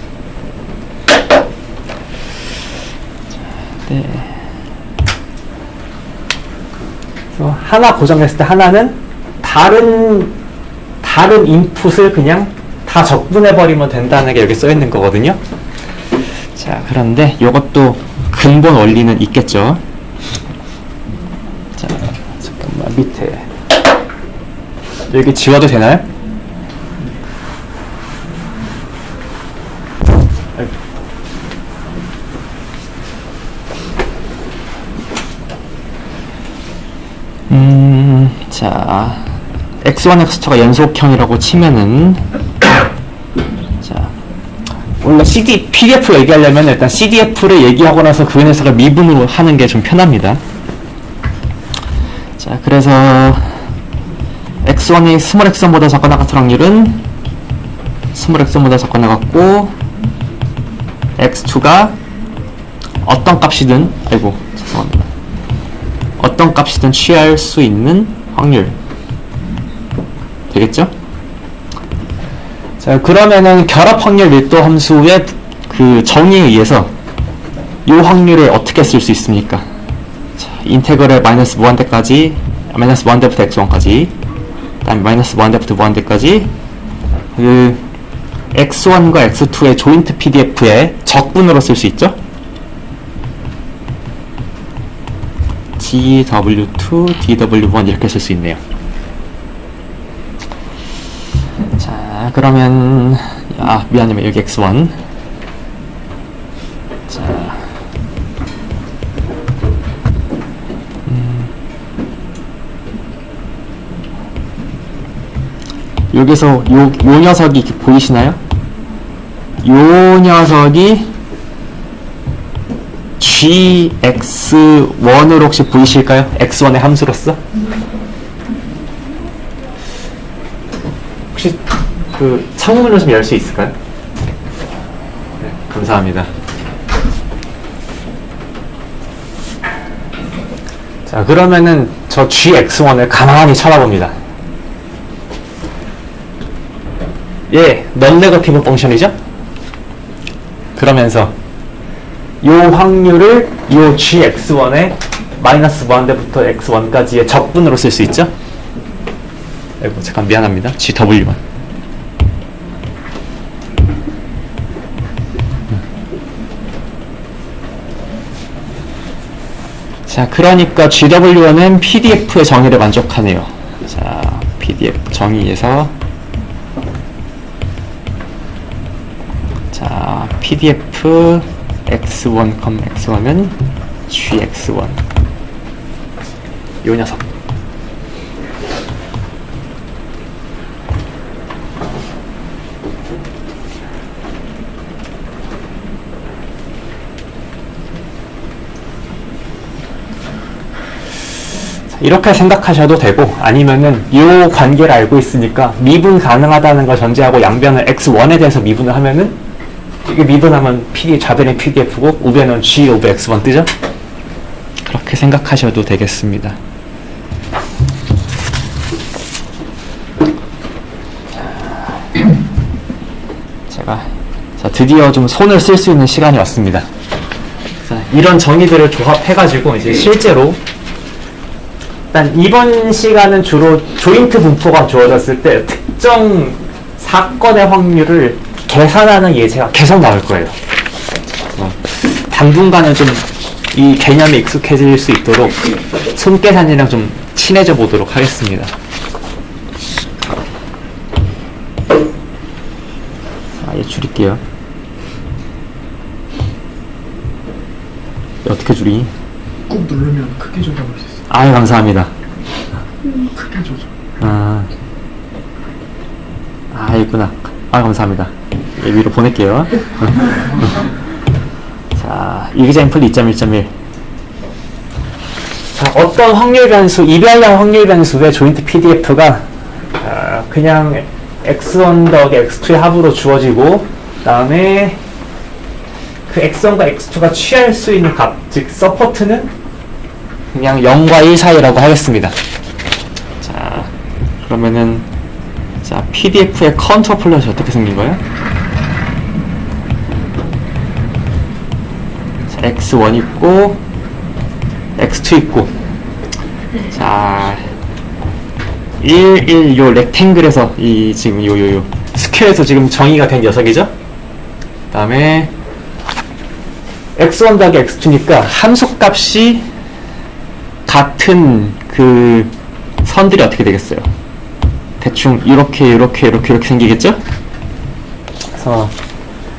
Speaker 3: 네. 그래서 하나 고정했을 때 하나는 다른 인풋을 그냥 다 적분해버리면 된다는 게 여기 써 있는 거거든요. 자, 그런데 이것도 근본 원리는 있겠죠. 자, 잠깐만 밑에 여기 지워도 되나요? 자, x1, x2가 연속형이라고 치면은 자, 원래 PDF 얘기하려면 일단 CDF를 얘기하고 나서 그 녀석을 미분으로 하는 게 좀 편합니다. 자, 그래서 x1이 스몰 x1보다 작거나 같은 확률은 스몰 x1보다 작거나 같고 x2가 어떤 값이든 죄송합니다. 어떤 값이든 취할 수 있는 확률 되겠죠? 자, 그러면은 결합 확률 밀도 함수의 그 정의에 의해서 이 확률을 어떻게 쓸 수 있습니까? 자, 인테그럴 마이너스 무한대까지, 마이너스 무한대부터 x1까지, 그다음에 마이너스 무한대부터 무한대까지, 그 x1과 x2의 조인트 PDF의 적분으로 쓸 수 있죠? dw2, dw1 이렇게 쓸 수 있네요. 자, 그러면 미안해요. 여기 x1. 자, 여기서 요 녀석이 보이시나요? 요 녀석이 gx1으로 혹시 보이실까요? x1의 함수로서? 혹시 그 창문을 좀 열 수 있을까요? 네, 감사합니다. 자, 그러면은 저 gx1을 가만히 쳐다봅니다. 예, 넌 네거티브 펑션이죠? 그러면서 요 확률을 요 gx1의 마이너스 무한대부터 x1까지의 적분으로 쓸 수 있죠? 아이고, 잠깐 미안합니다. gw1. 자, 그러니까 GW1은 PDF의 정의를 만족하네요. 자, PDF 정의에서 자, PDF x1, x1은 gx1 요 녀석. 이렇게 생각하셔도 되고, 아니면은 이 관계를 알고 있으니까 미분 가능하다는 걸 전제하고 양변을 x1에 대해서 미분을 하면은 이게 미분하면 좌변이 PDF고 우변은 G 오브 X1 뜨죠? 그렇게 생각하셔도 되겠습니다. 자, 드디어 좀 손을 쓸 수 있는 시간이 왔습니다. 자, 이런 정의들을 조합해가지고 이제 실제로 일단 이번 시간은 주로 조인트 분포가 주어졌을 때 특정 사건의 확률을 계산하는 예제가 계속 나올 거예요. 당분간은 좀 이 개념에 익숙해질 수 있도록 손계산이랑 좀 친해져 보도록 하겠습니다. 얘 줄일게요. 어떻게 줄이니?
Speaker 5: 꾹 누르면 크게 조정할 수 있어요.
Speaker 3: 아유, 감사합니다.
Speaker 5: 크게 조정.
Speaker 3: 있구나. 감사합니다. 얘 위로 보낼게요. 자, example 2.1.1. 자, 어떤 확률 변수, 이별량 확률 변수의 조인트 PDF가 그냥 x1 더하기 x2의 합으로 주어지고, 그 다음에 그 x1과 x2가 취할 수 있는 값, 즉 서포트는 그냥 0과 1 사이라고 하겠습니다. 자, 그러면은 자, PDF의 컨투어 플롯이 어떻게 생긴 거예요? 자, x1 있고 x2 있고, 자, 1, 1, 요 렉탱글에서 이 지금 요 스퀘어에서 지금 정의가 된 녀석이죠? 그 다음에 x1 더하기 x2니까 함수값이 같은 그 선들이 어떻게 되겠어요? 대충 이렇게 생기겠죠? 그래서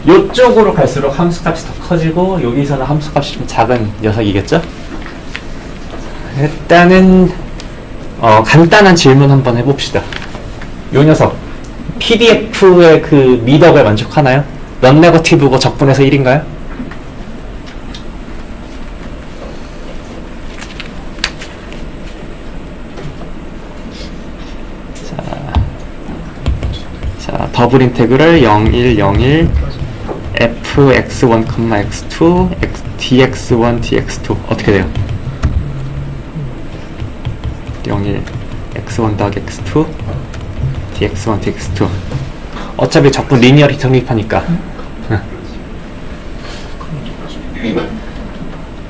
Speaker 3: 요쪽으로 갈수록 함수값이 더 커지고 여기서는 함수값이 좀 작은 녀석이겠죠? 일단은 간단한 질문 한번 해봅시다. 요 녀석 PDF의 그 미덕을 만족하나요? 넌 네거티브고 적분해서 1인가요? 자, 더블 인테그럴 0, 1, 0, 1 f x1, x2 dx1, dx2 어떻게 돼요? 0, 1 x1 더하기 x2 dx1, dx2 어차피 적분 리니어리 성립하니까.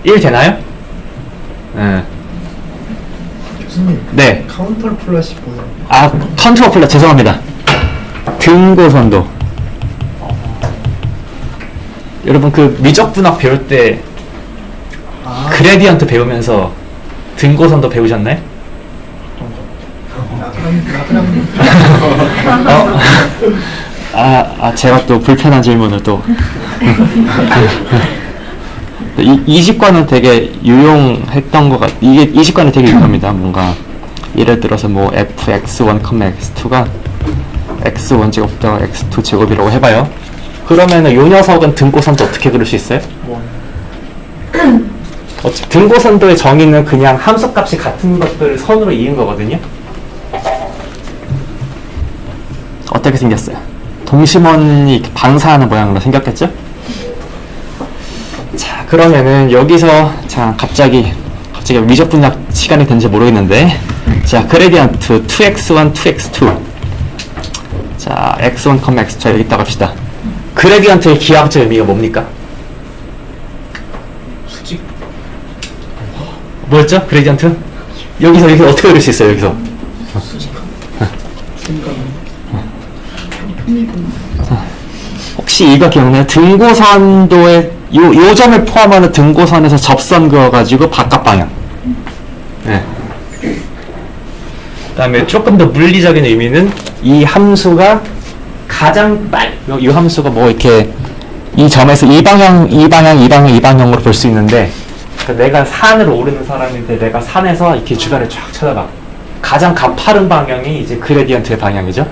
Speaker 3: 1 되나요? 응.
Speaker 5: 교수님.
Speaker 3: 네.
Speaker 5: 카운터 플러시 뭐예요?
Speaker 3: 아, 컨트롤 플러 죄송합니다. 등고선도. 여러분 그 미적분학 배울 때
Speaker 5: 아.
Speaker 3: 그레디언트 배우면서 등고선도 배우셨나요? 제가 또 불편한 질문을 또. 이식과는 되게 유용했던 것 이게 이식과는 되게 유용합니다. 뭔가 예를 들어서 뭐 fx1, x2가 x1 제곱다가 x2 제곱이라고 해봐요. 그러면은 요 녀석은 등고선도 어떻게 그릴 수 있어요? 등고선도의 정의는 그냥 함수값이 같은 것들을 선으로 이은 거거든요. 어떻게 생겼어요? 동심원이 방사하는 모양으로 생겼겠죠? 자, 그러면은 여기서 자 갑자기 미적분학 시간이 된지 모르겠는데, 자 그레디언트 2x1, 2x2. 자 x1, x2 여기 있다 갑시다. 그레디언트의 기하학적 의미가 뭡니까?
Speaker 4: 수직.
Speaker 3: 뭐였죠? 그레디언트? 여기서 어떻게 그릴 수 있어요? 여기서 혹시 이거 기억나요? 등고선도의 요 점을 포함하는 등고선에서 접선 그어가지고 바깥 방향. 네. 그다음에 조금 더 물리적인 의미는 이 함수가 가장 이 함수가 뭐 이렇게 이 점에서 이 방향으로 볼 수 있는데, 그러니까 내가 산으로 오르는 사람인데 내가 산에서 이렇게 주변을 쫙 쳐다봐. 가장 가파른 방향이 이제 그레디언트의 방향이죠.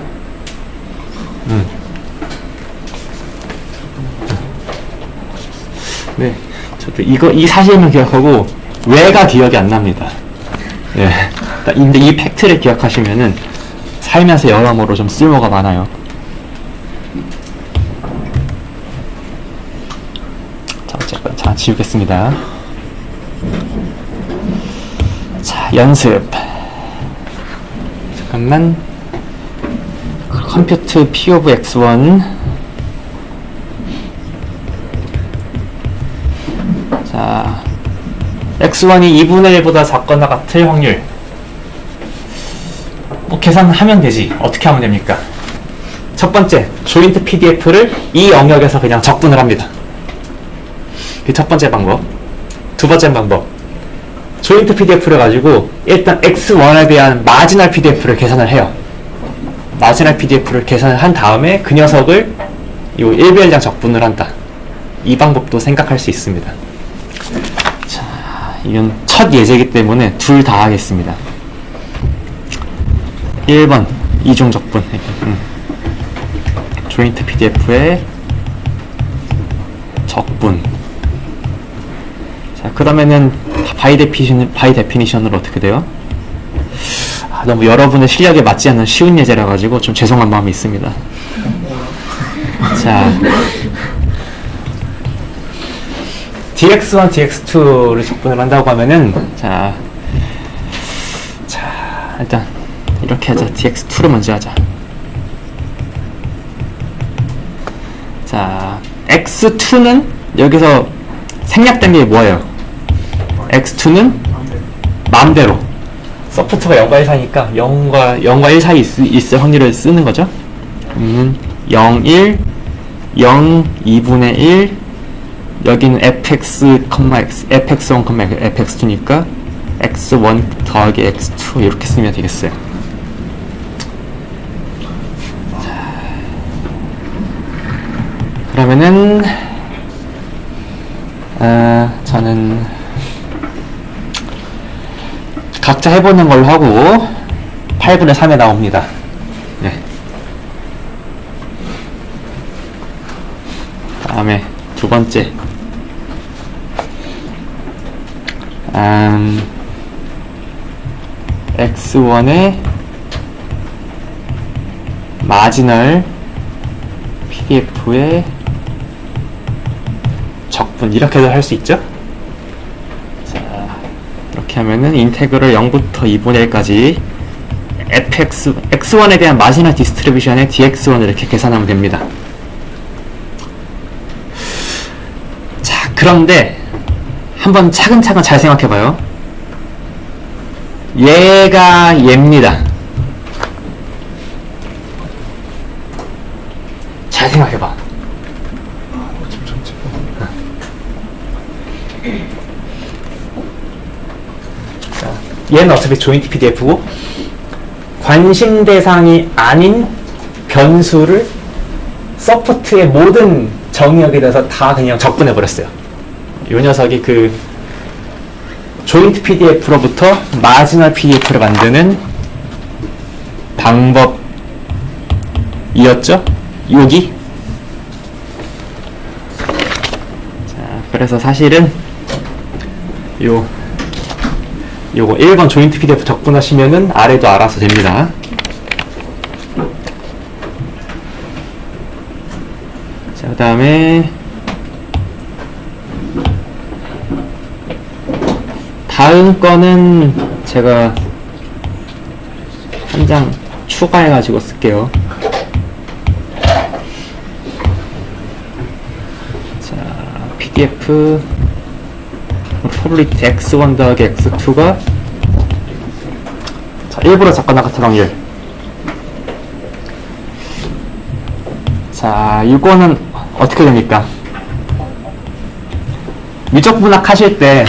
Speaker 3: 네, 저도 이 사실만 기억하고 왜가 기억이 안 납니다. 네, 근데 이 팩트를 기억하시면은 살면서 여러모로 좀 쓸모가 많아요. 자, 어쨌건 자 지우겠습니다. 자, 연습. 잠깐만. 컴퓨트 P of X1. 자, X1이 2분의 1보다 작거나 같을 확률. 뭐 계산하면 되지. 어떻게 하면 됩니까? 첫 번째, 조인트 PDF를 이 영역에서 그냥 적분을 합니다. 그게 첫 번째 방법. 두 번째 방법, 조인트 PDF를 가지고 일단 X1에 대한 마지널 PDF를 계산을 해요. 마지널 PDF를 계산을 한 다음에 그 녀석을 이 1배열량 적분을 한다. 이 방법도 생각할 수 있습니다. 자, 이건 첫 예제이기 때문에 둘 다 하겠습니다. 1번 이중 적분. 조인트 PDF의 적분. 자, 그러면은 바이 데피니션으로 어떻게 돼요? 너무 여러분의 실력에 맞지 않는 쉬운 예제라 가지고 좀 죄송한 마음이 있습니다. 자, dx1, dx2를 적분을 한다고 하면은 자 일단 이렇게 하자. dx2를 먼저 하자. 자, x2는 여기서 생략된 게 뭐예요? x2는 마음대로 소프트가 0과 1 사이니까 0과 1 사이 있을 확률을 쓰는 거죠. 0, 1, 0, 2분의 1, 여기는 fx, fx1, fx2니까 x1 더하기 x2 이렇게 쓰면 되겠어요. 자, 그러면은 저는 각자 해보는 걸로 하고 8분의 3에 나옵니다. 네. 다음에 두 번째, X1의 마지널 PDF의 적분, 이렇게도 할 수 있죠? 자, 이렇게 하면은 인테그럴 0부터 2분의 1까지 fx, x1에 대한 마지막 디스트리뷰션의 dx1을 이렇게 계산하면 됩니다. 자, 그런데 한번 차근차근 잘 생각해봐요. 얘가 얘입니다. 잘 생각해봐.
Speaker 5: 지금 전체가.
Speaker 3: 얘는 어차피 조인트 PDF고 관심 대상이 아닌 변수를 서포트의 모든 정의역에 대해서 다 그냥 적분해 버렸어요. 이 녀석이 그 조인트 PDF로부터 마지막 PDF를 만드는 방법이었죠? 여기. 자, 그래서 사실은 요거 1번 조인트 PDF 적분하시면은 아래도 알아서 됩니다. 자, 그 다음에 다음 거는 제가 한 장 추가해가지고 쓸게요. 자, PDF 프로리트 x1 더하기 x2가 자, 일부러 작거나 같은 확률. 자, 이거는 어떻게 됩니까? 미적분학 하실 때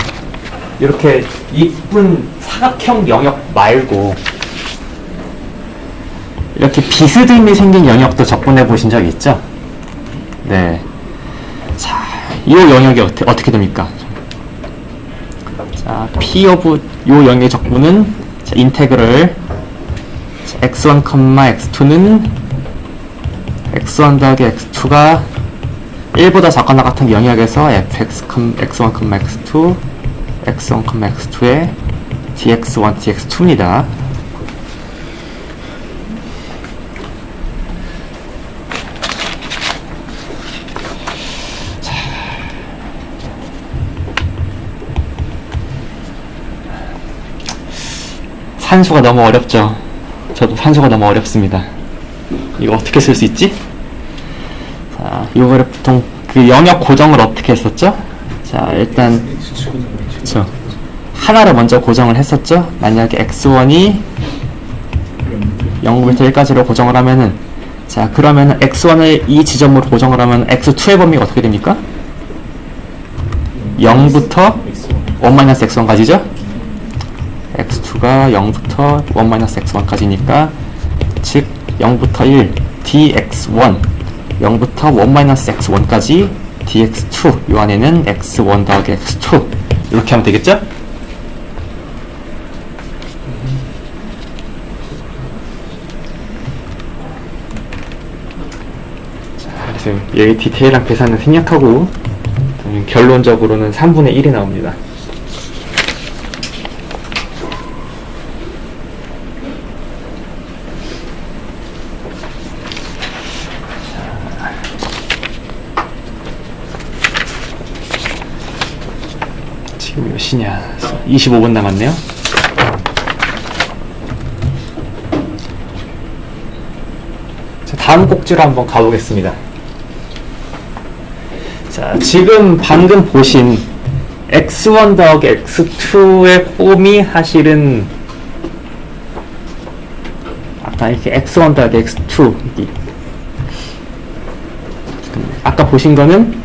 Speaker 3: 이렇게 이쁜 사각형 영역 말고 이렇게 비스듬히 생긴 영역도 적분해 보신 적 있죠? 네. 자, 이 영역이 어떻게 됩니까? 자, P 오브 요 영역의 적분은 자, 인테그럴 x1, x2는 x1 더하기 x2가 1보다 작거나 같은 영역에서 fx, x1, x2, x1, x2의 dx1, dx2입니다. 산수가 너무 어렵죠. 저도 산수가 너무 어렵습니다. 이거 어떻게 쓸 수 있지? 자, 이거를 보통 그 영역 고정을 어떻게 했었죠? 자, 일단 그쵸. 하나를 먼저 고정을 했었죠. 만약에 x1이 0부터 1까지로 고정을 하면은 자, 그러면은 x1을 이 지점으로 고정을 하면 x2의 범위가 어떻게 됩니까? 0부터 1-x1까지죠? x2가 0부터 1-x1까지니까 즉 0부터 1 dx1 0부터 1-x1까지 dx2 요 안에는 x1 더하기 x2 이렇게 하면 되겠죠? 자, 그래서 여기 디테일한 계산은 생략하고 결론적으로는 3분의 1이 나옵니다. 지금 몇 시냐? 25분 남았네요. 자, 다음 꼭지로 한번 가보겠습니다. 자, 지금 방금 보신 x1 더하기 x2의 폼이 사실은 아까 이렇게 x1 더하기 x2 아까 보신 거는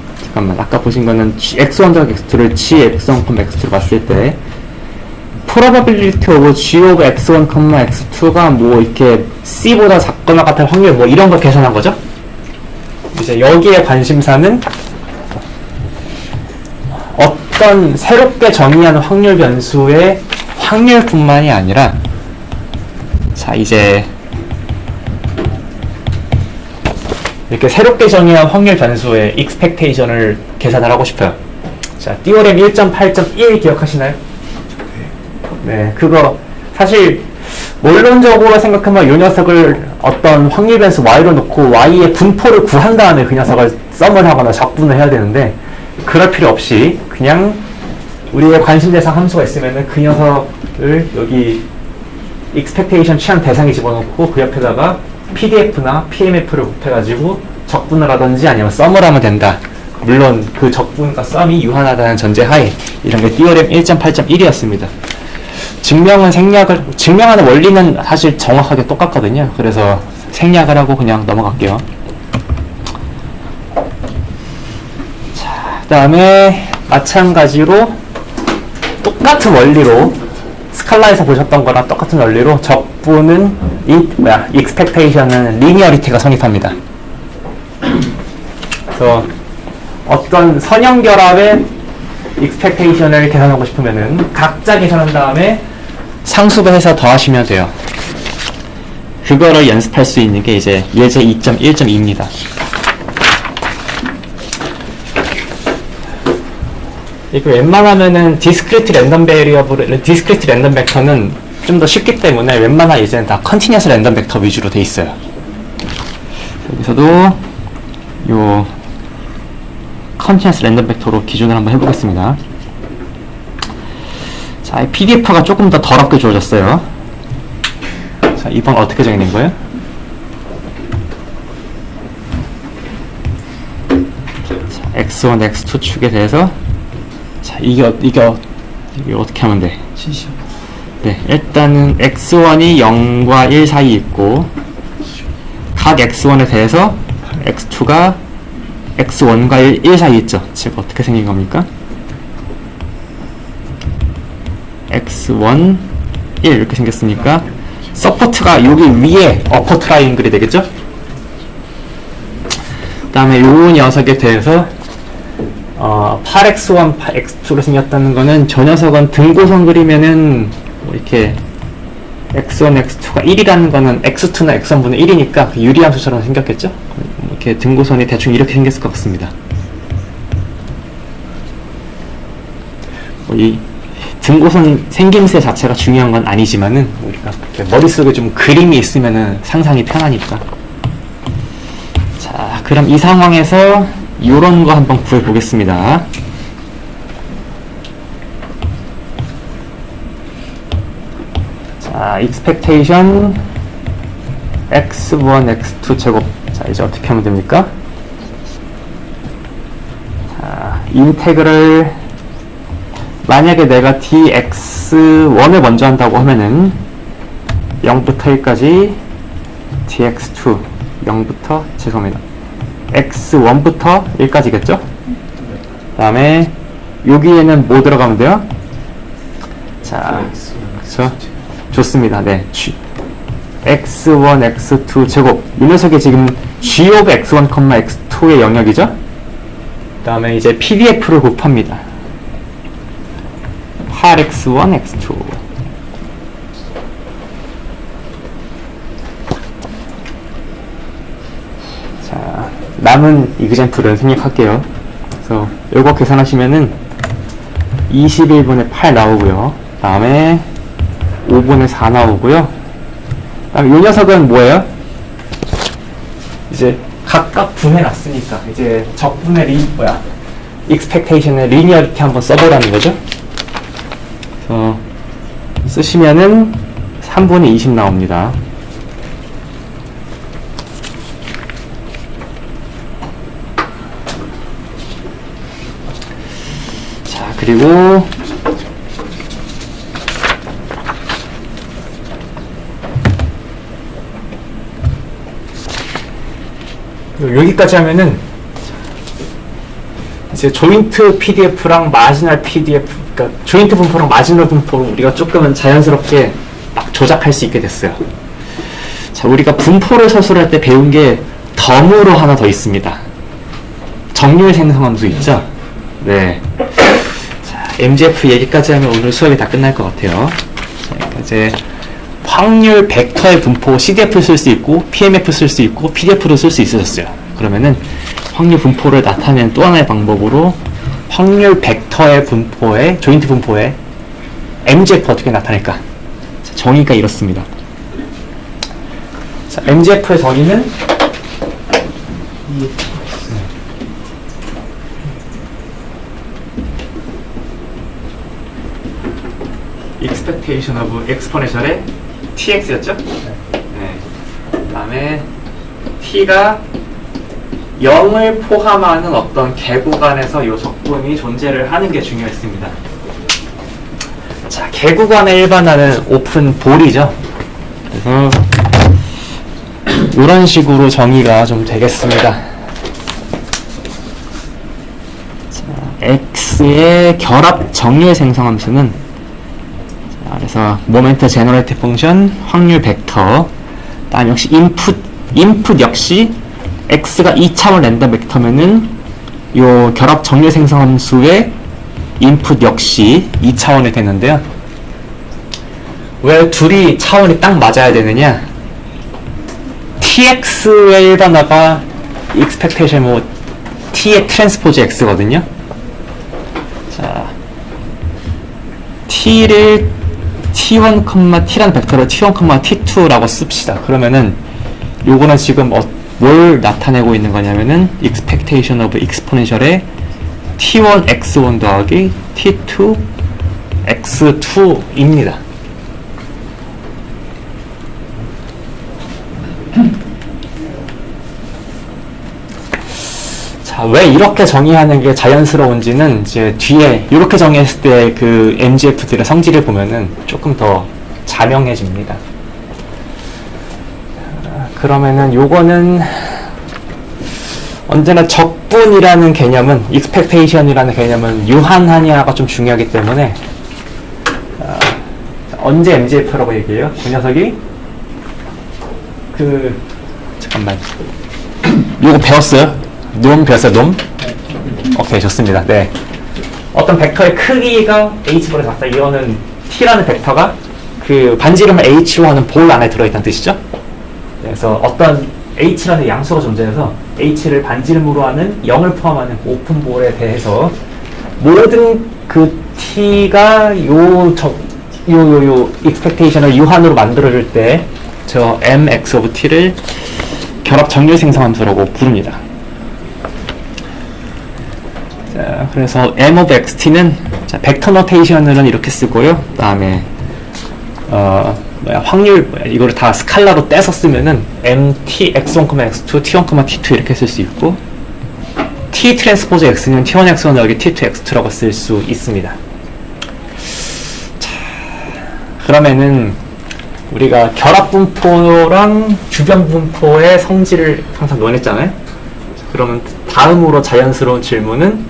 Speaker 3: 아까 보신 거는 x1 더하기 x2를 gx1, x2로 봤을 때 probability of g of x1, x2가 뭐 이렇게 c보다 작거나 같은 확률 뭐 이런 걸 계산한 거죠. 이제 여기에 관심사는 어떤 새롭게 정의하는 확률 변수의 확률뿐만이 아니라 자, 이제 이렇게 새롭게 정의한 확률 변수의 expectation을 계산을 하고 싶어요. 자, 띠오렘 1.8.1 기억하시나요? 네, 그거 사실 원론적으로 생각하면 이 녀석을 어떤 확률 변수 y로 놓고 y의 분포를 구한 다음에 그 녀석을 썸을 하거나 적분을 해야 되는데 그럴 필요 없이 그냥 우리의 관심 대상 함수가 있으면은 그 녀석을 여기 expectation 취한 대상에 집어넣고 그 옆에다가 PDF나 PMF를 곱해가지고 적분을 하든지 아니면 썸을 하면 된다. 물론 그 적분과 썸이 유한하다는 전제하에 이런 게 띠오렘 1.8.1이었습니다. 증명하는 원리는 사실 정확하게 똑같거든요. 그래서 생략을 하고 그냥 넘어갈게요. 자, 그 다음에 마찬가지로 똑같은 원리로 스칼라에서 보셨던 거랑 똑같은 원리로 적분은 expectation은 리니어리티가 성립합니다. 그래서 어떤 선형결합의 expectation을 계산하고 싶으면은 각자 계산한 다음에 상수배해서 더하시면 돼요. 그거를 연습할 수 있는 게 이제 예제 2.1.2입니다. 이거 웬만하면은 디스크리트 랜덤 베리어블, 디스크리트 랜덤 벡터는 좀 더 쉽기 때문에 웬만한 예제는 다 컨티뉴어스 랜덤 벡터 위주로 돼 있어요. 여기서도 요 컨티뉴어스 랜덤 벡터로 기준을 한번 해보겠습니다. 자, PDF가 조금 더 더럽게 주어졌어요. 자, 이번 어떻게 정해낸 거예요? 자, x1, x2 축에 대해서 자, 이게 어떻게 하면 돼? 네, 일단은 x1이 0과 1 사이 있고 각 x1에 대해서 x2가 x1과 1 사이 있죠. 즉 어떻게 생긴 겁니까? x1, 1 이렇게 생겼으니까 서포트가 여기 위에 어퍼 트라이앵글이 되겠죠? 그 다음에 요 녀석에 대해서 8x1, 8x2로 생겼다는 거는 저 녀석은 등고선 그리면은 뭐 이렇게 x1, x2가 1이라는 거는 x2나 x1분의 1이니까 그 유리함수처럼 생겼겠죠? 이렇게 등고선이 대충 이렇게 생겼을 것 같습니다. 이 등고선 생김새 자체가 중요한 건 아니지만은 우리가 머릿속에 좀 그림이 있으면은 상상이 편하니까. 자, 그럼 이 상황에서 요런 거 한번 구해 보겠습니다. 자, expectation x1, x2 제곱. 자, 이제 어떻게 하면 됩니까? 자, 인테그럴 만약에 내가 dx1을 먼저 한다고 하면은 0부터 1까지 dx2 0부터 죄송합니다. x1부터 1까지겠죠? 그 다음에 여기에는 뭐 들어가면 돼요? 자, 그쵸? 좋습니다. 네. x1, x2 제곱. 이 녀석이 지금 g of x1, x2의 영역이죠? 그 다음에 이제 pdf를 곱합니다. 8x1, x2. 자, 남은 이그젠플은 생략할게요. 그래서 요거 계산하시면은 21분의 8 나오고요. 그 다음에 5분의 4 나오고요. 그 다음에 요 녀석은 뭐예요? 이제 각각 분해놨으니까 이제 적분의 expectation의 리니어리티 한번 써보라는 거죠. 그래서 쓰시면은 3분의 20 나옵니다. 자, 그리고 여기까지 하면은 이제 조인트 PDF랑 마지널 PDF, 그러니까 조인트 분포랑 마지널 분포를 우리가 조금은 자연스럽게 막 조작할 수 있게 됐어요. 자, 우리가 분포를 서술할 때 배운 게 덤으로 하나 더 있습니다. 정렬 생성함수 있죠? 네. 자, MGF 얘기까지 하면 오늘 수업이 다 끝날 것 같아요. 자, 이제 확률 벡터의 분포 CDF 쓸 수 있고 PMF 쓸 수 있고 PDF로 쓸 수 있으셨어요. 그러면은 확률 분포를 나타내는 또 하나의 방법으로 확률 벡터의 분포의 조인트 분포의 MGF 어떻게 나타낼까? 자, 정의가 이렇습니다. 자, MGF의 정의는 expectation of exponential의
Speaker 1: tx였죠? 네. 그다음에 t가 0을 포함하는 어떤 개구간에서 이 적분이 존재를 하는 게 중요했습니다.
Speaker 3: 자, 개구간의 일반화는 오픈 볼이죠. 그래서 이런 식으로 정의가 좀 되겠습니다. 자, x의 결합 정렬 생성함수는 자, 그래서 모멘트 제너레이트 펑션, 확률 벡터, 다음 역시 인풋 역시 x가 2차원 랜덤 벡터면은 요 결합 정렬 생성함수의 인풋 역시 2차원이 되는데요. 왜 둘이 차원이 딱 맞아야 되느냐? tx의 일반화가 expectation 뭐 t의 트랜스포즈 x거든요. 자, t를 t1, t라는 벡터를 t1, t2라고 씁시다. 그러면은 요거는 지금 뭘 나타내고 있는 거냐면은 expectation of exponential의 t1 x1 더하기 t2 x2입니다. 자, 왜 이렇게 정의하는 게 자연스러운지는 이제 뒤에 이렇게 정의했을 때 그 MGF들의 성질을 보면은 조금 더 자명해집니다. 그러면은 요거는 언제나 적분이라는 개념은 expectation이라는 개념은 유한하냐가 좀 중요하기 때문에 언제 MGF라고 얘기해요? 그 녀석이 잠깐만 요거 배웠어요? 놈 배웠어요? 놈? 오케이, 좋습니다. 네, 어떤 벡터의 크기가 h보다 작다. 이거는 t라는 벡터가 그 반지름을 h로 하는 볼 안에 들어있다는 뜻이죠. 그래서 어떤 h라는 양수가 존재해서 h를 반지름으로 하는 0을 포함하는 오픈볼에 대해서 모든 그 t가 요 expectation을 유한으로 만들어줄 때 저 mx of t를 결합 정렬 생성함수라고 부릅니다. 자, 그래서 m of xt는 자, 벡터 노테이션으로는 이렇게 쓰고요. 그다음에 확률 이거를 다 스칼라로 떼서 쓰면은 mt x1, x2, t1, t2 이렇게 쓸 수 있고 t 트랜스포즈 x는 t1, x1 여기 t2, x2라고 쓸 수 있습니다. 자, 그러면은 우리가 결합 분포랑 주변 분포의 성질을 항상 논했잖아요. 그러면 다음으로 자연스러운 질문은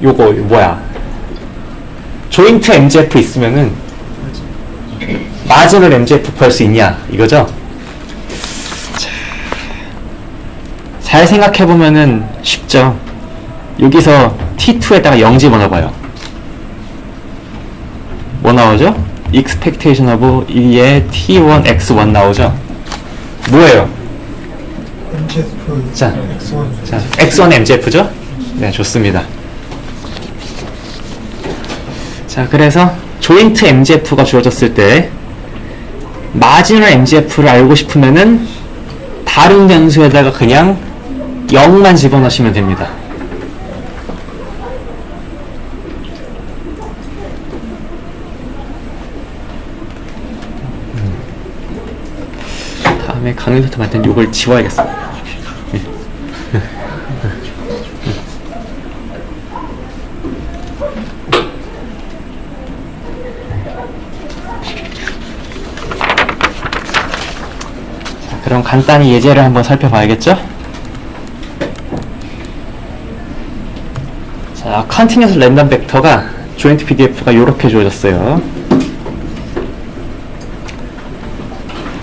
Speaker 3: 요거 뭐야? 조인트 MGF 있으면은 마진을 MGF 구할 수 있냐 이거죠? 자, 잘 생각해보면은 쉽죠. 여기서 T2에다가 0 집어넣어봐요. 뭐 나오죠? expectation of 이에 T1, X1 나오죠? 뭐예요?
Speaker 5: MGF
Speaker 3: 자,
Speaker 5: X1
Speaker 3: 자, X1 MGF죠? 네, 좋습니다. 자, 그래서 조인트 MGF가 주어졌을 때 마지널 MGF를 알고 싶으면은 다른 변수에다가 그냥 0만 집어넣으시면 됩니다. 다음에 강의부터 만든 요걸 지워야겠습니다. 그럼 간단히 예제를 한번 살펴봐야겠죠? 자, 컨티뉴어스 랜덤 벡터가 조인트 PDF가 이렇게 주어졌어요.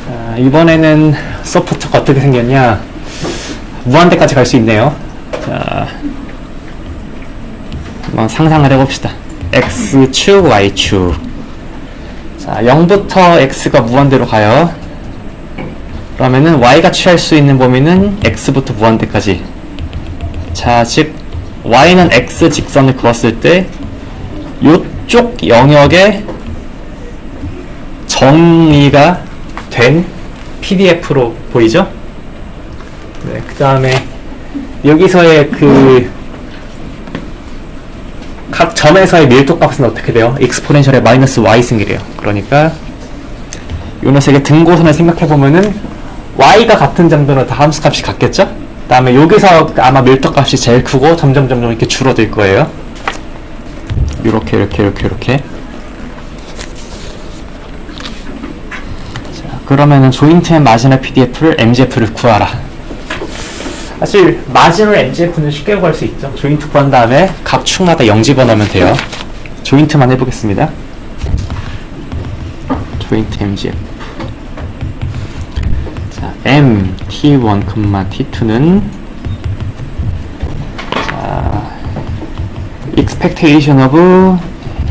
Speaker 3: 자, 이번에는 소프트가 어떻게 생겼냐? 무한대까지 갈 수 있네요. 자, 한번 상상을 해봅시다. X축, Y축. 자, 0부터 X가 무한대로 가요. 그러면은 y가 취할 수 있는 범위는 x부터 무한대까지. 자, 즉 y는 x 직선을 그었을 때 요쪽 영역에 정의가 된 PDF로 보이죠? 네, 그 다음에 여기서의 그 각 점에서의 밀도 값은 어떻게 돼요? 익스포넨셜의 마이너스 y 승이래요. 그러니까 요 녀석의 등고선을 생각해 보면은 y가 같은 점들은 다 함수 값이 같겠죠? 그다음에 여기서 아마 밀도 값이 제일 크고 점점 이렇게 줄어들 거예요. 이렇게. 자, 그러면은 조인트 앤 마지널 PDF를 MGF를 구하라. 사실 마지널 MGF는 쉽게 구할 수 있죠. 조인트 구한 다음에 각 축마다 0 집어넣으면 돼요. 조인트만 해보겠습니다. 조인트 MGF. 자, M T1, T2는 자, expectation of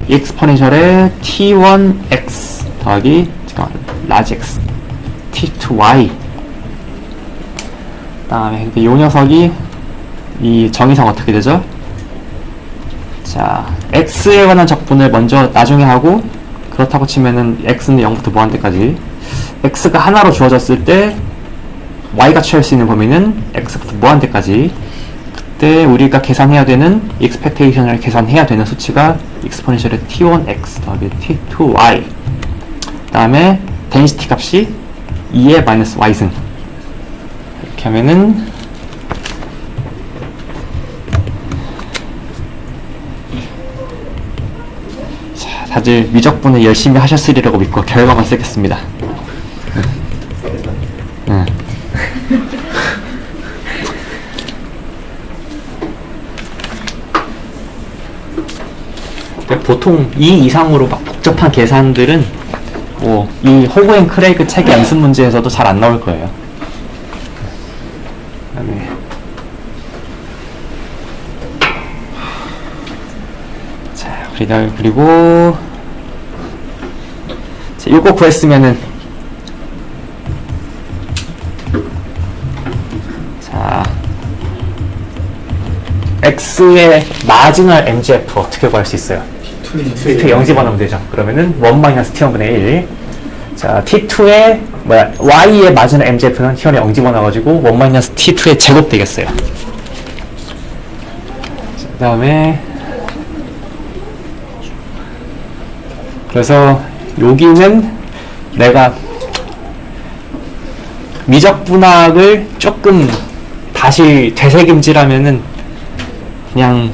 Speaker 3: exponential의 T1x 더하기 large x T2y. 다음에 이 녀석이 이 정의상 어떻게 되죠? 자, x에 관한 적분을 먼저 나중에 하고, 그렇다고 치면은 x는 0부터 무한대까지, x가 하나로 주어졌을 때 y가 취할 수 있는 범위는 x부터 무한대까지. 그때 우리가 계산해야 되는 expectation을 계산해야 되는 수치가 exponential의 t1x 더하기 t2y. 다음에 density 값이 2의 마이너스 y승. 이렇게 하면은 자, 다들 미적분을 열심히 하셨으리라고 믿고 결과만 쓰겠습니다. 보통 이 이상으로 막 복잡한 계산들은 이 호그 앤 크레이그 책의 연습 문제에서도 잘 안 나올 거예요. 그다음에 자, 그리고 자, 이거 구했으면은 자, x의 마지널 MGF 어떻게 구할 수 있어요? T2에 0 집어넣으면 되죠. 그러면은 1-T1분의 1. 자, T2의 Y의 마지노 MGF는 T1에 0 집어넣어가지고 1-T2의 제곱 되겠어요. 그 다음에 그래서 여기는 내가 미적분학을 조금 다시 되새김질하면은 그냥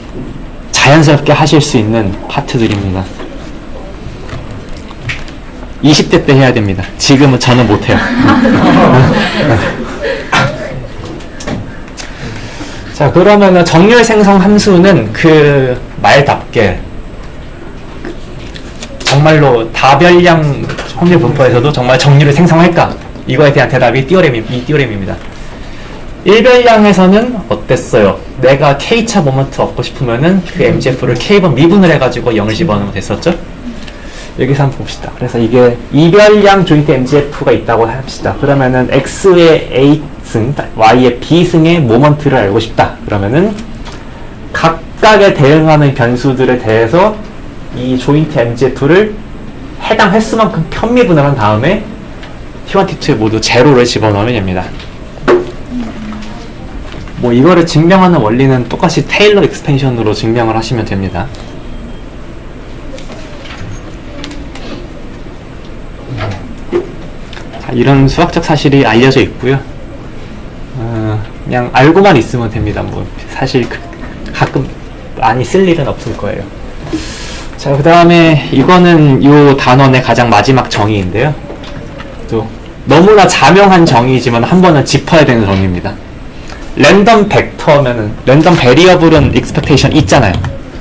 Speaker 3: 자연스럽게 하실 수 있는 파트들입니다. 20대 때 해야 됩니다. 지금은 저는 못해요. 자, 그러면은 정렬 생성 함수는 그 말답게 정말로 다별량 확률 분포에서도 정말 정렬을 생성할까? 이거에 대한 대답이 이 띠오렘입니다. 일별량에서는 어땠어요? 내가 K차 모먼트 얻고 싶으면은 그 MGF를 K번 미분을 해가지고 0을 집어넣으면 됐었죠? 여기서 한번 봅시다. 그래서 이게 이별량 조인트 MGF가 있다고 합시다. 그러면은 X의 A승, Y의 B승의 모먼트를 알고 싶다. 그러면은 각각에 대응하는 변수들에 대해서 이 조인트 MGF를 해당 횟수만큼 편미분을 한 다음에 T1, T2에 모두 제로를 집어넣으면 됩니다. 뭐 이거를 증명하는 원리는 똑같이 테일러 익스펜션으로 증명을 하시면 됩니다. 자, 이런 수학적 사실이 알려져 있고요. 그냥 알고만 있으면 됩니다. 뭐 사실 가끔 많이 쓸 일은 없을 거예요. 자, 그 다음에 이거는 이 단원의 가장 마지막 정의인데요. 또 너무나 자명한 정의이지만 한 번은 짚어야 되는 정의입니다. 랜덤 벡터면은 랜덤 베리어블은 익스펙테이션 있잖아요.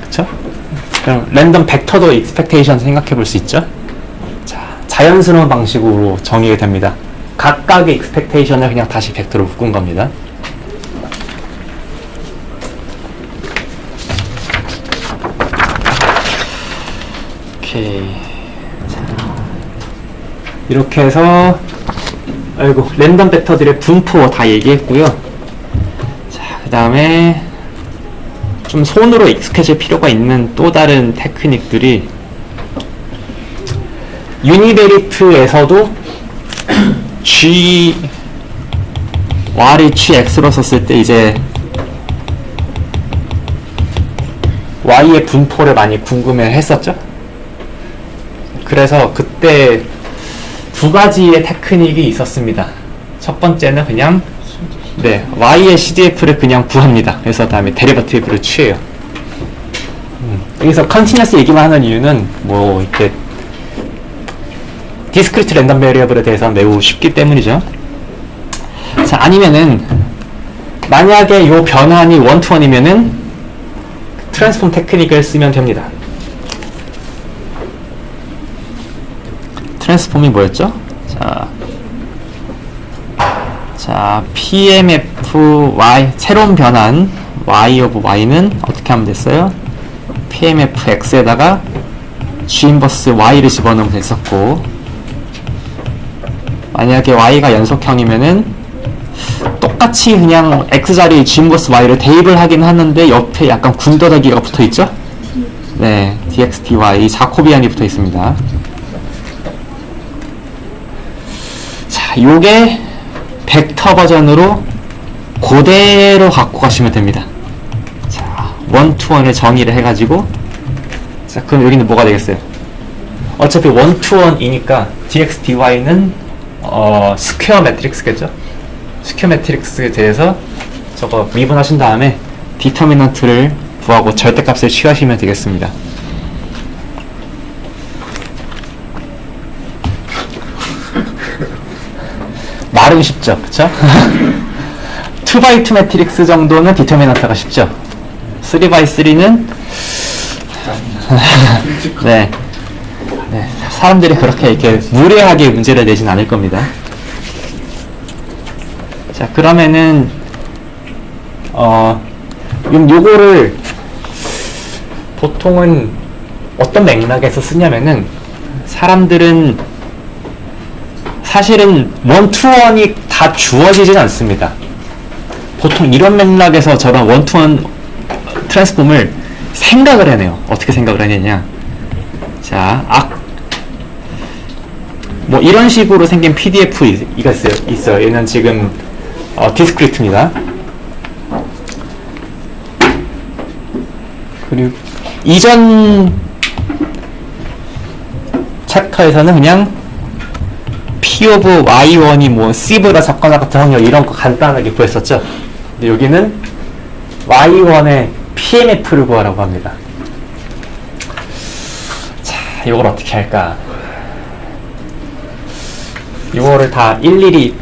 Speaker 3: 그쵸? 그럼 랜덤 벡터도 익스펙테이션 생각해 볼 수 있죠? 자, 자연스러운 방식으로 정의가 됩니다. 각각의 익스펙테이션을 그냥 다시 벡터로 묶은 겁니다. 오케이. 자, 이렇게 해서 랜덤 벡터들의 분포 다 얘기했고요. 그 다음에 좀 손으로 익숙해질 필요가 있는 또 다른 테크닉들이 유니베리트에서도 Y를 X로 썼을 때 이제 y의 분포를 많이 궁금해 했었죠. 그래서 그때 두 가지의 테크닉이 있었습니다. 첫 번째는 그냥 y의 CDF를 그냥 구합니다. 그래서 다음에 데리버티브를 취해요. 여기서 컨티뉴어스 얘기만 하는 이유는 뭐 이렇게 디스크리트 랜덤 베리어블에 대해서 매우 쉽기 때문이죠. 자, 아니면은 만약에 요 변환이 원투원이면은 트랜스폼 테크닉을 쓰면 됩니다. 트랜스폼이 뭐였죠? 자, PMF Y 새로운 변환 Y of Y는 어떻게 하면 됐어요? PMF X에다가 G 인버스 Y를 집어넣으면 됐었고, 만약에 Y가 연속형이면은 똑같이 그냥 X 자리에 G 인버스 Y를 대입을 하긴 하는데 옆에 약간 군더더기가 붙어 있죠? 네, dx dy 자코비안이 붙어 있습니다. 자, 요게 벡터 버전으로 그대로 갖고 가시면 됩니다. 자, 원투원을 정의를 해가지고, 자, 그럼 여기는 뭐가 되겠어요? 어차피 원투원이니까 dx dy는 스퀘어 매트릭스겠죠? 스퀘어 매트릭스에 대해서 저거 미분하신 다음에 디터미넌트를 구하고 절대값을 취하시면 되겠습니다. 말은 쉽죠, 그쵸? 2x2 매트릭스 정도는 디터미넌트가 쉽죠. 3x3는 네, 사람들이 그렇게 이렇게 무례하게 문제를 내진 않을 겁니다. 자, 그러면은 요거를 보통은 어떤 맥락에서 쓰냐면은, 사람들은 사실은 원투원이 다 주어지진 않습니다. 보통 이런 맥락에서 저런 원투원 트랜스폼을 생각을 해내요. 어떻게 생각을 해내냐? 자, 뭐 이런 식으로 생긴 PDF가 있어요. 얘는 지금 디스크리트입니다. 그리고 이전 챕터에서는 그냥 P of Y1이 뭐 C보다 작거나 같은 확률 이런 거 간단하게 구했었죠. 근데 여기는 Y1의 PMF를 구하라고 합니다. 자, 이걸 어떻게 할까? 이거를 다 일일이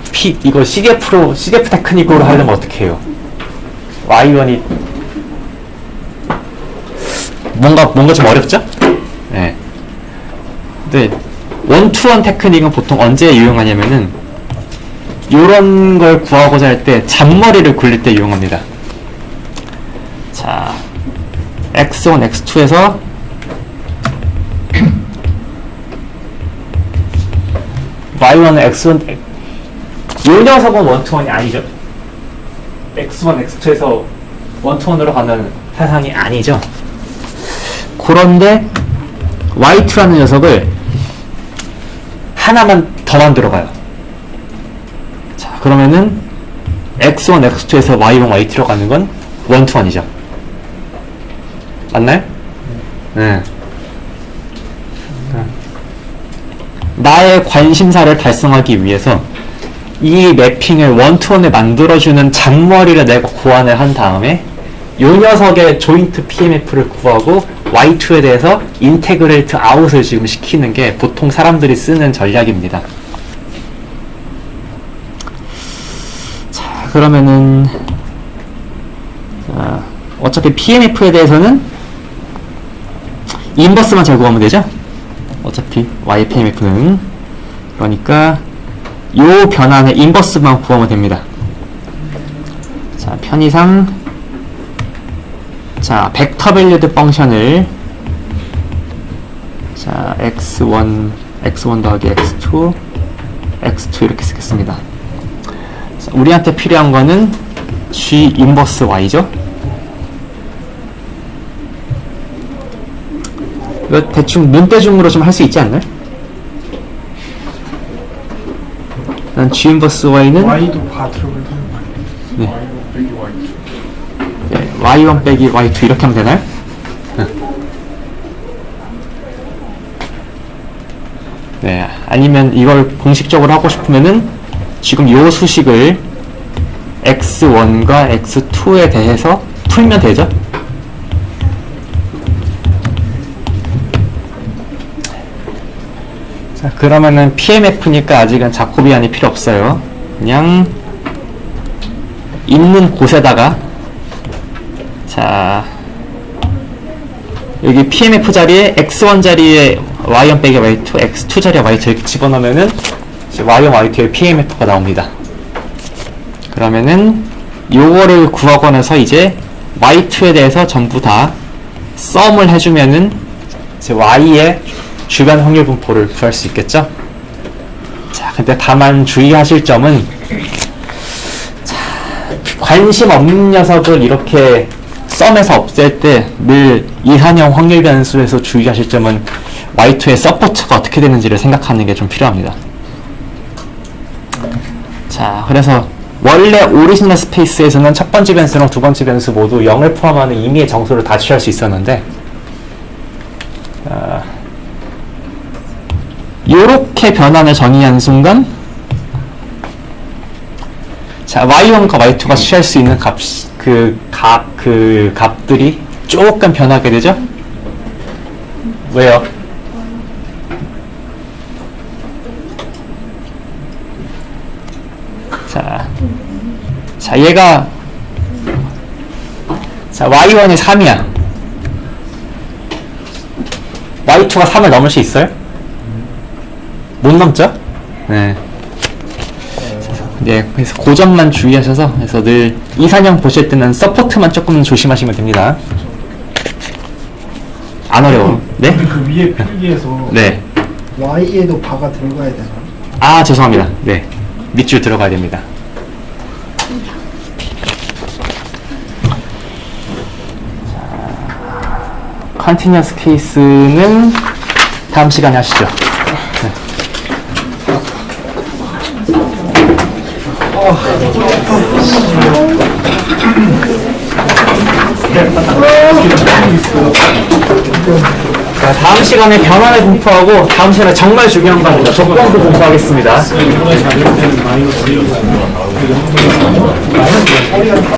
Speaker 3: 이거 CDF 테크닉으로 하려면 어떻게 해요? Y1이 뭔가 좀 어렵죠? 네. 근데 원투원 테크닉은 보통 언제 유용하냐면은 요런 걸 구하고자 할 때 잔머리를 굴릴 때 유용합니다. 자, x1, x2에서 y1은 x1, 요 녀석은 원투원이 아니죠. x1, x2에서 원투원으로 가는 사상이 아니죠. 그런데 y2라는 녀석을 하나만 더 만들어가요. 자, 그러면은 x1, x2에서 y1, y2로 가는 건 원투원이죠. 맞나요? 네. 나의 관심사를 달성하기 위해서 이 매핑을 원투원에 만들어주는 잔머리를 내가 고안을 한 다음에 요 녀석의 조인트 PMF를 구하고 Y2에 대해서 인테그레이트 아웃을 지금 시키는 게 보통 사람들이 쓰는 전략입니다. 자, 그러면은 어차피 PMF에 대해서는 인버스만 잘 구하면 되죠? 어차피 Y PMF는, 그러니까 요 변환의 인버스만 구하면 됩니다. 자, 편의상 자, 벡터 밸류드 펑션을 자, x1 더하기 x2 이렇게 쓰겠습니다. 자, 우리한테 필요한 거는 g 인버스 y죠. 이거 대충 눈대중으로 좀 할 수 있지 않나요? 난 g 인버스 y는
Speaker 5: Y도 바트로 되는 거 아니에요?
Speaker 3: 네. Y1 빼기 Y2 이렇게 하면 되나요? 네. 네, 아니면 이걸 공식적으로 하고 싶으면은 지금 요 수식을 x1과 x2에 대해서 풀면 되죠? 자, 그러면은 PMF니까 아직은 자코비안이 필요 없어요. 그냥 있는 곳에다가 자 여기 PMF 자리에 x1 자리에 y1 빼기 y2, x2 자리에 y2 이렇게 집어넣으면은 이제 y1, y2의 PMF가 나옵니다. 그러면은 요거를 구하고나서 이제 y2에 대해서 전부 다 썸을 해주면은 이제 y의 주변 확률 분포를 구할 수 있겠죠? 자, 근데 다만 주의하실 점은 자, 관심 없는 녀석을 이렇게 썸에서 없앨 때 늘 이한형 확률 변수에서 주의하실 점은 y2의 서포트가 어떻게 되는지를 생각하는 게 좀 필요합니다. 자, 그래서 원래 오리지널 스페이스에서는 첫 번째 변수랑 두 번째 변수 모두 0을 포함하는 임의의 정수를 다 취할 수 있었는데 요렇게 변환을 정의한 순간 자 y1과 y2가 취할 수 있는 값들이 조금 변하게 되죠? 왜요? 자 얘가 자 y1이 3이야. y2가 3을 넘을 수 있어요? 못 넘죠? 네. 네, 그래서 그 점만 주의하셔서 그래서 늘 이산형 보실 때는 서포트만 조금 조심하시면 됩니다. 안 어려워. 네?
Speaker 5: 그 위에 필기에서
Speaker 3: 네.
Speaker 5: Y에도 바가 들어가야 되나?
Speaker 3: 아, 죄송합니다. 네. 밑줄 들어가야 됩니다. 컨티뉴어스 케이스는 다음 시간에 하시죠. 네. 자, 다음 시간에 변화를 분포하고 다음 시간에 정말 중요한 겁니다. 조건도 분포하겠습니다.